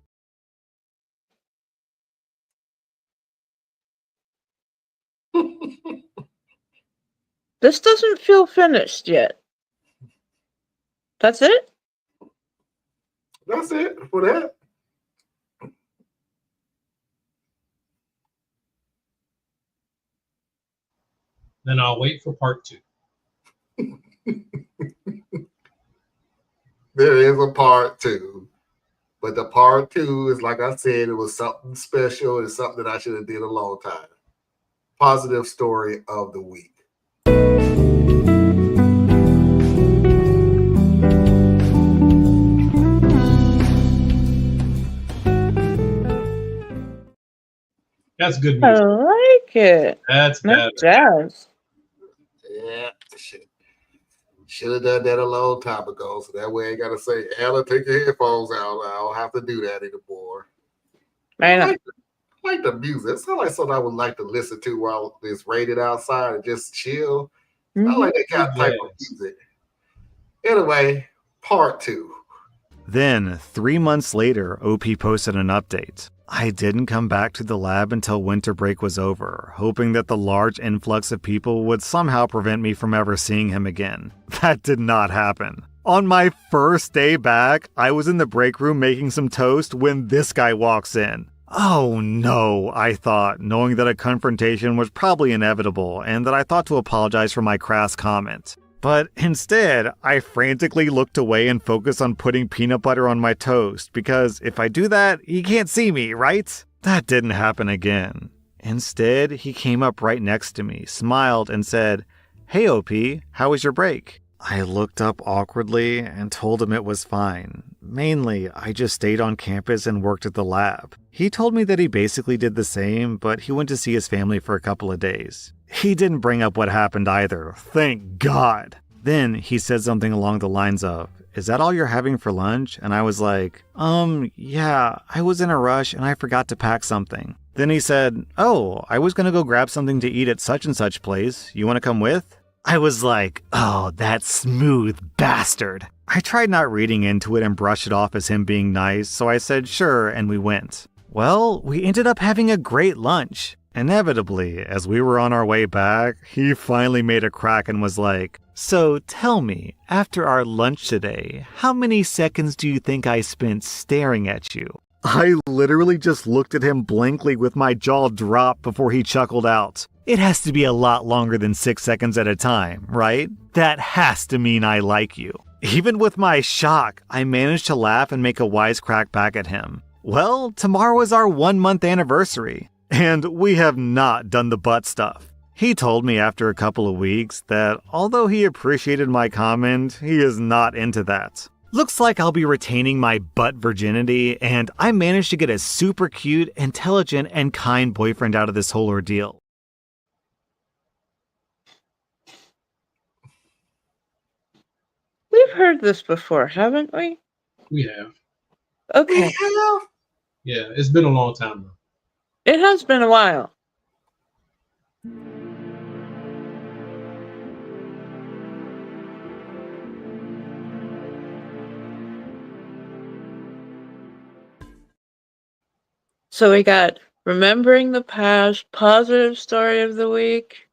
This doesn't feel finished yet. That's it? That's it for that. Then I'll wait for part 2. There is a part 2. But the part 2 is, like I said, it was something special. It's something that I should have did a long time. Positive story of the week. That's good I music. like it. That's better. That's jazz. Yeah, should have done that a long time ago. So that way I got to say, Ella, take your headphones out. I don't have to do that anymore. I know. I like the music. It sounds like something I would like to listen to while it's rated outside and just chill. I like that kind of type of music. Anyway, part 2. Then, 3 months later, OP posted an update. I didn't come back to the lab until winter break was over, hoping that the large influx of people would somehow prevent me from ever seeing him again. That did not happen. On my first day back, I was in the break room making some toast when this guy walks in. Oh no, I thought, knowing that a confrontation was probably inevitable and that I thought to apologize for my crass comment. But instead, I frantically looked away and focused on putting peanut butter on my toast because if I do that, he can't see me, right? That didn't happen again. Instead, he came up right next to me, smiled, and said, Hey OP, how was your break? I looked up awkwardly and told him it was fine. Mainly, I just stayed on campus and worked at the lab. He told me that he basically did the same, but he went to see his family for a couple of days. He didn't bring up what happened either, thank God. Then he said something along the lines of, Is that all you're having for lunch? And I was like, yeah, I was in a rush and I forgot to pack something. Then he said, "Oh, I was gonna go grab something to eat at such and such place. You wanna come with?" I was like, "Oh, that smooth bastard." I tried not reading into it and brushed it off as him being nice, so I said sure, and we went. Well, we ended up having a great lunch. Inevitably, as we were on our way back, he finally made a crack and was like, "So tell me, after our lunch today, how many seconds do you think I spent staring at you?" I literally just looked at him blankly with my jaw dropped before he chuckled out, "It has to be a lot longer than 6 seconds at a time, right? That has to mean I like you." Even with my shock, I managed to laugh and make a wisecrack back at him. Well, tomorrow is our 1-month anniversary, and we have not done the butt stuff. He told me after a couple of weeks that although he appreciated my comment, he is not into that. Looks like I'll be retaining my butt virginity, and I managed to get a super cute, intelligent, and kind boyfriend out of this whole ordeal. We've heard this before, haven't we? We have. Okay. Yeah, it's been a long time though. It has been a while. So we got remembering the past, positive story of the week,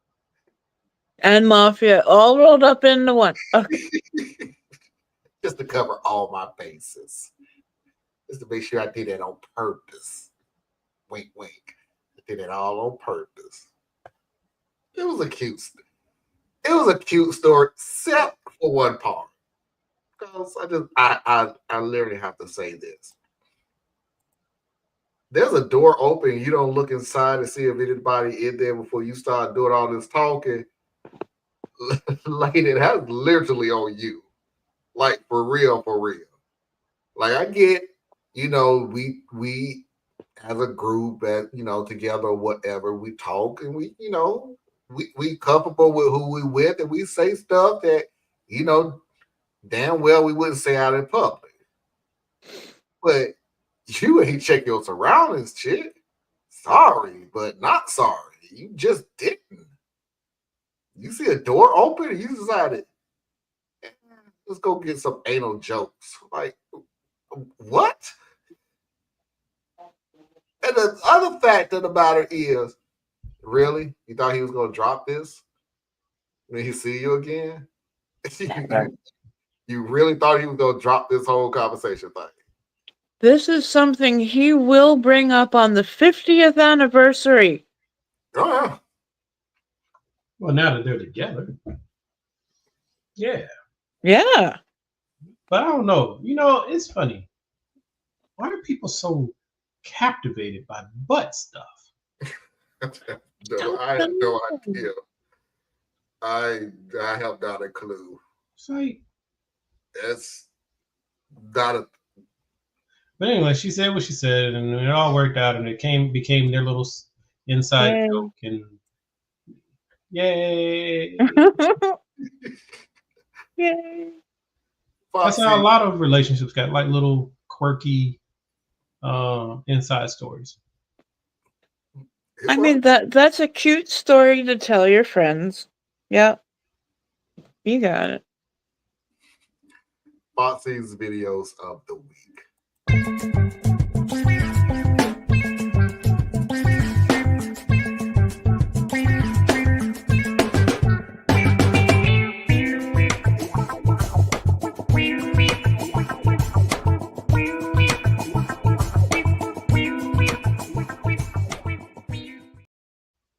and mafia all rolled up into one. Okay. Just to cover all my bases. Just to make sure I did that on purpose. Wink, wink. I did it all on purpose. It was a cute story, except for one part. Because I literally have to say this. There's a door open. You don't look inside to see if anybody in there before you start doing all this talking. Lady, that's literally on you. Like, for real, for real. Like, I get, we as a group, together or whatever, we talk and we comfortable with who we with, and we say stuff that, damn well we wouldn't say out in public. But you ain't check your surroundings, chick. Sorry, but not sorry. You just didn't. You see a door open and you decided, let's go get some anal jokes. Like, what? And the other fact of the matter is, really? You thought he was going to drop this when he see you again? You really thought he was going to drop this whole conversation thing? This is something he will bring up on the 50th anniversary. Oh, yeah. Well, now that they're together. Yeah. Yeah. But I don't know. It's funny. Why are people so captivated by butt stuff? No, I have no idea. I have not a clue. It's like, it's not a. But anyway, she said what she said, and it all worked out, and it became their little inside joke, and yay! Yay! That's how a lot of relationships got, like little quirky inside stories. I mean, that's a cute story to tell your friends. Yeah. You got it. Foxy's videos of the week.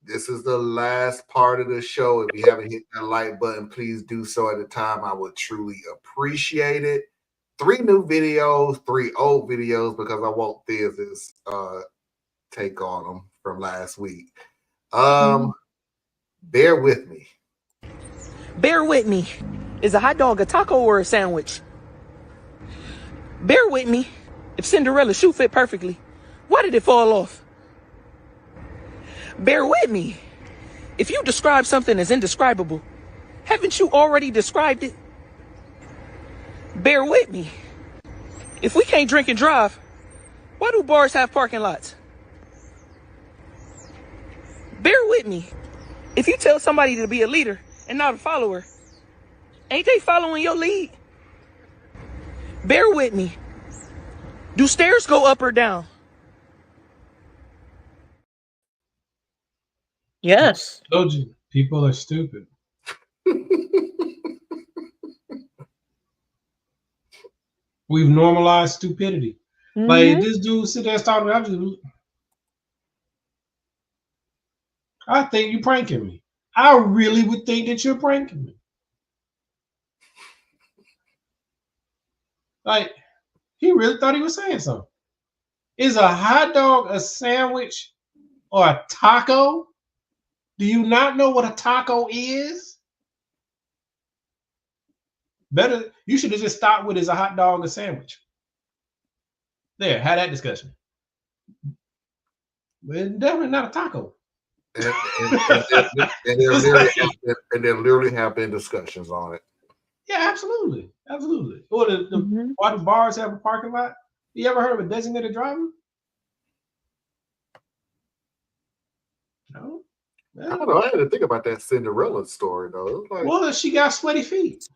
This is the last part of the show. If you haven't hit that like button, please do so at a time. I would truly appreciate it. 3 new videos, 3 old videos, because I want Thiz's take on them from last week. Bear with me. Bear with me. Is a hot dog a taco or a sandwich? Bear with me. If Cinderella's shoe fit perfectly, why did it fall off? Bear with me. If you describe something as indescribable, haven't you already described it? Bear with me. If we can't drink and drive, why do bars have parking lots? Bear with me. If you tell somebody to be a leader and not a follower, ain't they following your lead? Bear with me. Do stairs go up or down? Yes. Told you, people are stupid. We've normalized stupidity. Like this dude sit there and start with, I think you pranking me. I really would think that you're pranking me. Like, he really thought he was saying something. Is a hot dog a sandwich or a taco? Do you not know what a taco is? Better, you should have just stopped with is a hot dog a sandwich? There, had that discussion. But it's definitely not a taco. And there literally have been discussions on it. Yeah, absolutely. Absolutely. Or why do bars have a parking lot? You ever heard of a designated driver? No. I don't know. I had to think about that Cinderella story though. It was like, well, she got sweaty feet.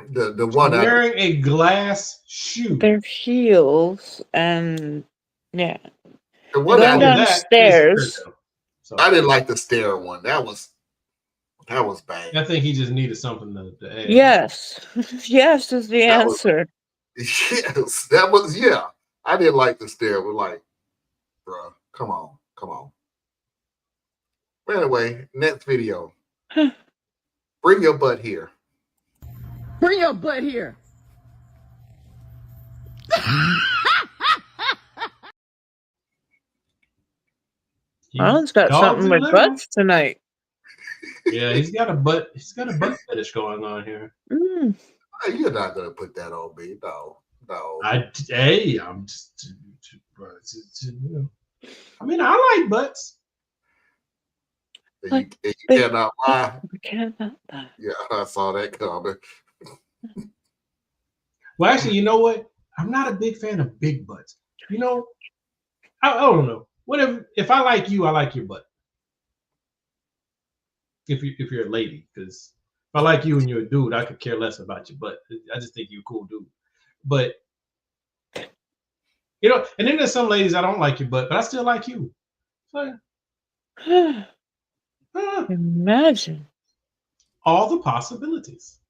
The one wearing a glass shoe. Their heels and yeah. The one going downstairs. So I didn't like the stair one. That was bad. I think he just needed something to add. Yes. Yes is the answer. Yes, that was I didn't like the stair. We're like, bruh, come on. But anyway, next video. Bring your butt here. Bring your butt here. Alan's got something with butts tonight. Yeah, he's got a butt fetish going on here. You're not gonna put that on me, no. I'm just you know. I mean, I like butts. You cannot lie. We cannot lie. Yeah, I saw that coming. Well, actually, you know what? I'm not a big fan of big butts. You know, I don't know. Whatever. If I like you, I like your butt. If you're a lady, because if I like you and you're a dude, I could care less about your butt. I just think you're a cool dude. But you know, and then there's some ladies I don't like your butt, but I still like you. So, imagine all the possibilities.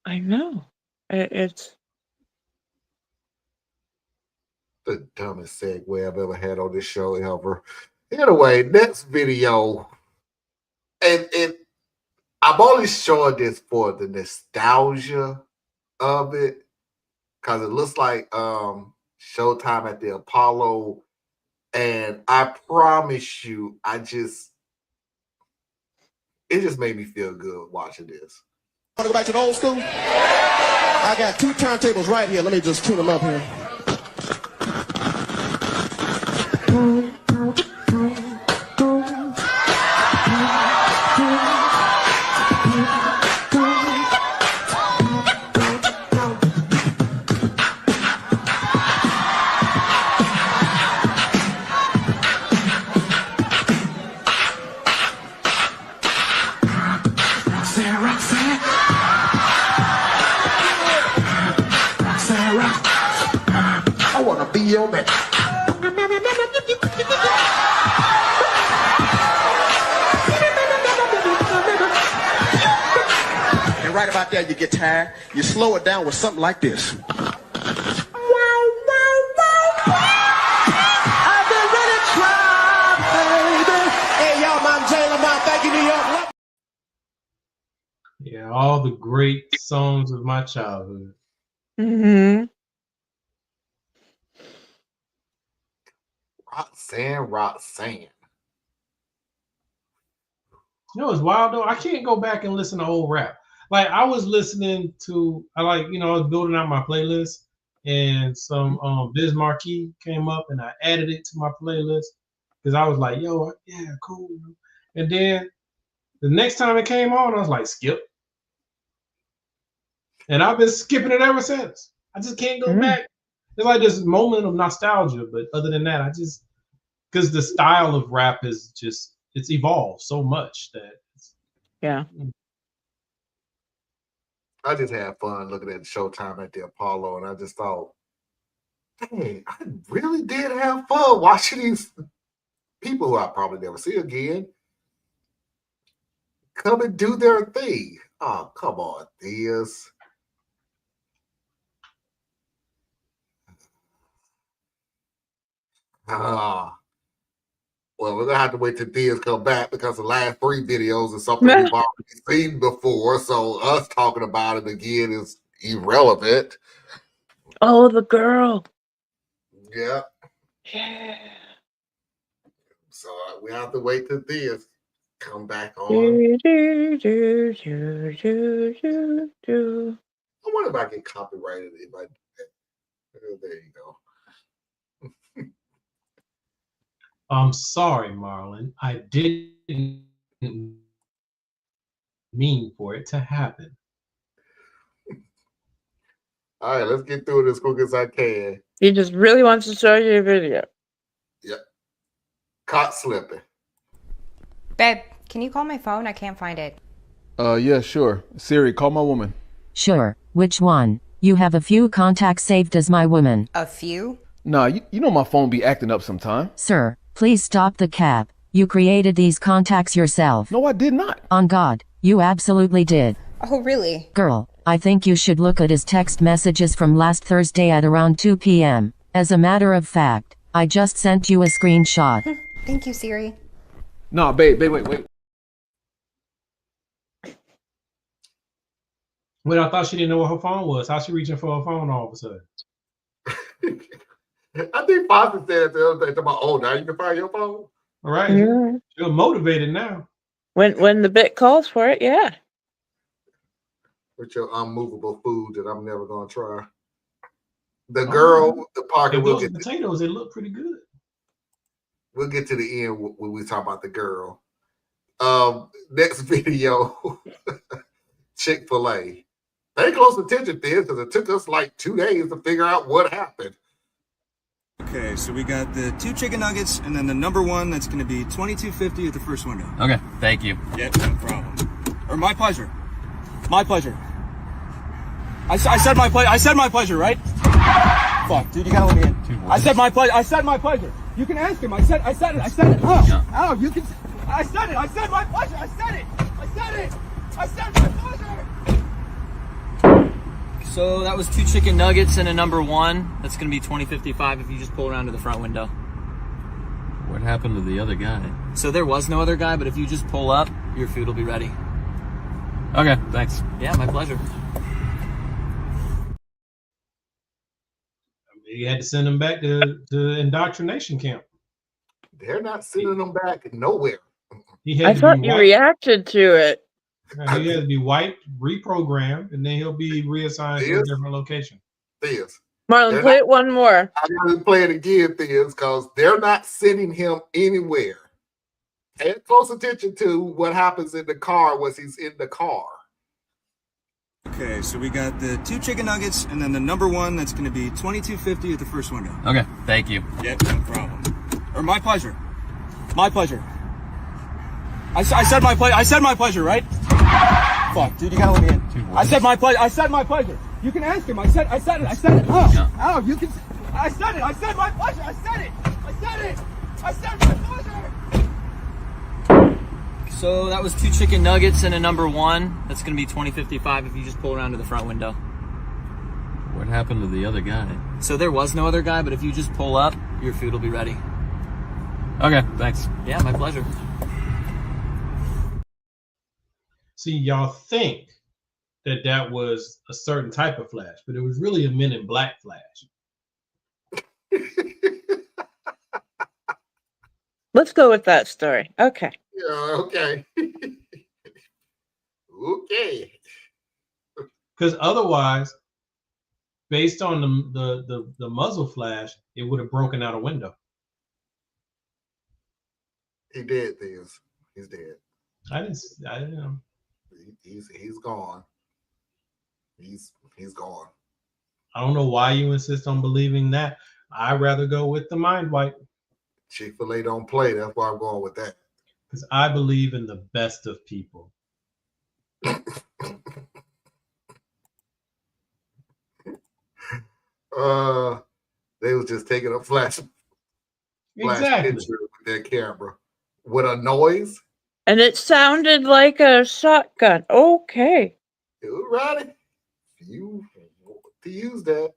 I know. It's the dumbest segue I've ever had on this show ever. Anyway, next video. And I'm only showing this for the nostalgia of it. Because it looks like Showtime at the Apollo. And I promise you, it just made me feel good watching this. Want to go back to the old school? I got 2 turntables right here. Let me just tune them up here. I want to be your man. And right about there, you get tired. You slow it down with something like this. I've been really trying, baby. Hey, y'all, Mount Jalen, Mount, thank you, New York. Yeah, all the great songs of my childhood. Roxanne. You know, it's wild though. I can't go back and listen to old rap. Like I was listening to, I was building out my playlist, and some Biz Markie came up, and I added it to my playlist because I was like, "Yo, yeah, cool." And then the next time it came on, I was like, "Skip," and I've been skipping it ever since. I just can't go back. It's like this moment of nostalgia. But other than that, I just because the style of rap is just it's evolved so much that Yeah. I just had fun looking at Showtime at the Apollo, and I just thought, dang, I really did have fun watching these people who I probably never see again come and do their thing. Oh, come on, Diaz. Ah. Well, we're gonna have to wait till Diaz come back because the last 3 videos is something we've already seen before. So us talking about it again is irrelevant. Oh, the girl. Yeah. Yeah. So we have to wait till Diaz come back on. Do, do, do, do, do, do, do. I wonder if I get copyrighted if I. There you go. I'm sorry, Marlon. I didn't mean for it to happen. All right, let's get through it as quick as I can. He just really wants to show you a video. Yep. Caught slipping. Babe, can you call my phone? I can't find it. Yeah, sure. Siri, call my woman. Sure. Which one? You have a few contacts saved as my woman. A few? Nah, you know my phone be acting up sometime. Sir, please stop the cap. You created these contacts yourself. No, I did not. On God, you absolutely did. Oh, really? Girl, I think you should look at his text messages from last Thursday at around 2 p.m. As a matter of fact, I just sent you a screenshot. Thank you, Siri. Nah, babe, wait. Wait, I thought she didn't know what her phone was. How's she reaching for her phone all of a sudden? I think Foster said the other day, about, oh, now you can find your phone. All right. Yeah. You're motivated now. When the bit calls for it, yeah. With your unmovable food that I'm never gonna try. The girl, the Parker, Those potatoes, they look pretty good. We'll get to the end when we talk about the girl. Next video, Chick-fil-A. Pay close attention, Fizz, because it took us like 2 days to figure out what happened. Okay, so we got the 2 chicken nuggets, and then the number 1 that's going to be $22.50 at the first window. Okay, thank you. Yep, no problem. Or my pleasure. My pleasure. I said my pleasure. I said my pleasure, right? Fuck, dude, you gotta let me in. I said my pleasure. I said my pleasure. You can ask him. I said it. Oh, you can. I said it. I said my pleasure. I said it. I said my pleasure. So that was 2 chicken nuggets and a number 1. That's gonna be $20.55 if you just pull around to the front window. What happened to the other guy? So there was no other guy, but if you just pull up, your food will be ready. Okay, thanks. Yeah, my pleasure. You had to send them back to indoctrination camp. They're not sending them back nowhere. I thought you reacted to it. He has to be wiped, reprogrammed, and then he'll be reassigned to a different location. Fizz. Marlon, play it one more. I gotta play it again, Fizz, because they're not sending him anywhere. Pay close attention to what happens in the car once he's in the car. Okay, so we got the 2 chicken nuggets, and then the number 1 that's going to be $22.50 at the first window. Okay, thank you. Yep, no problem. Or my pleasure. My pleasure. I said my pleasure. I said my pleasure, right? Fuck, dude, you gotta let me in. I said my pleasure. I said my pleasure. You can ask him. I said it. Oh, you can. I said it. I said my pleasure. I said it. I said my pleasure. So that was 2 chicken nuggets and a number 1. That's gonna be $20.55 if you just pull around to the front window. What happened to the other guy? So there was no other guy, but if you just pull up, your food will be ready. Okay, thanks. Yeah, my pleasure. See, y'all think that was a certain type of flash, but it was really a Men in Black flash. Let's go with that story. Okay. Yeah, okay. Okay. Because otherwise, based on the muzzle flash, it would have broken out a window. He did this. He's dead. I didn't know. He's gone. He's gone. I don't know why you insist on believing that. I'd rather go with the mind wipe. Chick-fil-A don't play. That's why I'm going with that. Because I believe in the best of people. They was just taking a flash Exactly. picture with their camera with a noise. And it sounded like a shotgun. Okay. It was ready for you to use that.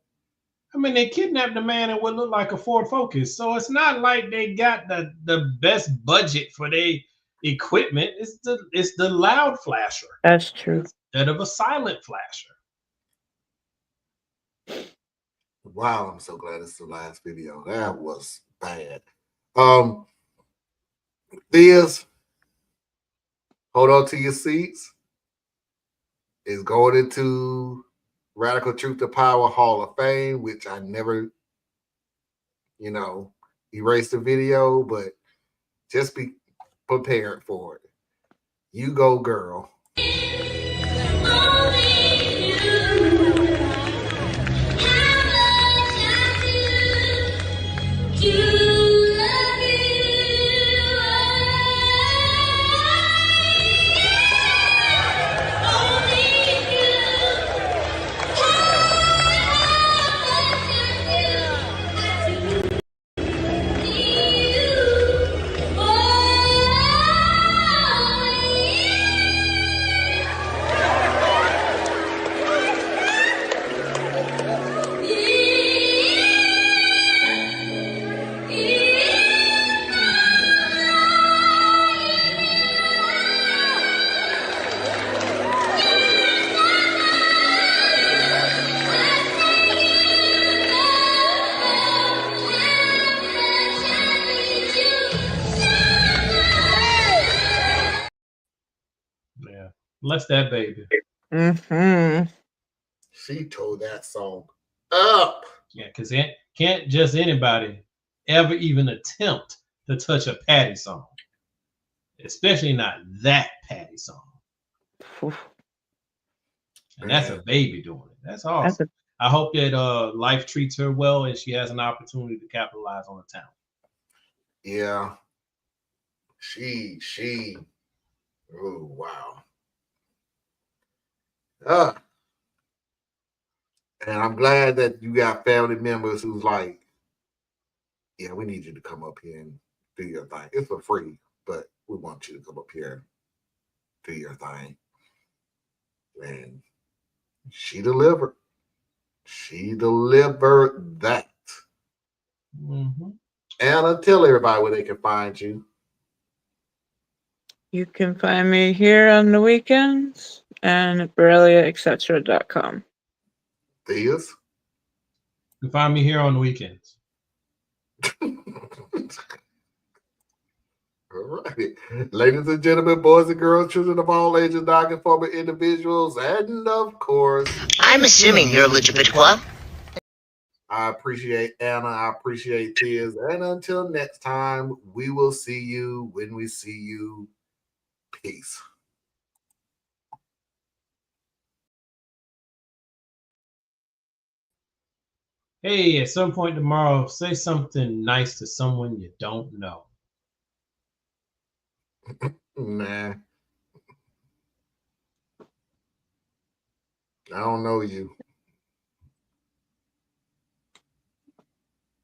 I mean, they kidnapped a man in what looked like a Ford Focus. So it's not like they got the best budget for their equipment. It's the loud flasher. That's true. Instead of a silent flasher. Wow, I'm so glad it's the last video. That was bad. Theas, hold on to your seats. It's going into Radical Truth to Power Hall of Fame, which I never, erased the video, but just be prepared for it. You go, girl. Yeah. Bless that baby. Mm-hmm. She tore that song up. Yeah, because can't just anybody ever even attempt to touch a Patty song. Especially not that Patty song. And that's a baby doing it. That's awesome. I hope that life treats her well and she has an opportunity to capitalize on the talent. Yeah. Oh, wow. And I'm glad that you got family members who's like, yeah, we need you to come up here and do your thing. It's for free, but we want you to come up here and do your thing. And she delivered. She delivered that. Mm-hmm. Anna, tell everybody where they can find you. You can find me here on the weekends and at BoreliaEtc.com. Theas? You can find me here on the weekends. All right. Ladies and gentlemen, boys and girls, children of all ages, non-conforming individuals, and of course, I'm assuming you're LGBTQ. I appreciate Anna. I appreciate Theas. And until next time, we will see you when we see you. Peace. Hey, at some point tomorrow, say something nice to someone you don't know. Nah. I don't know you.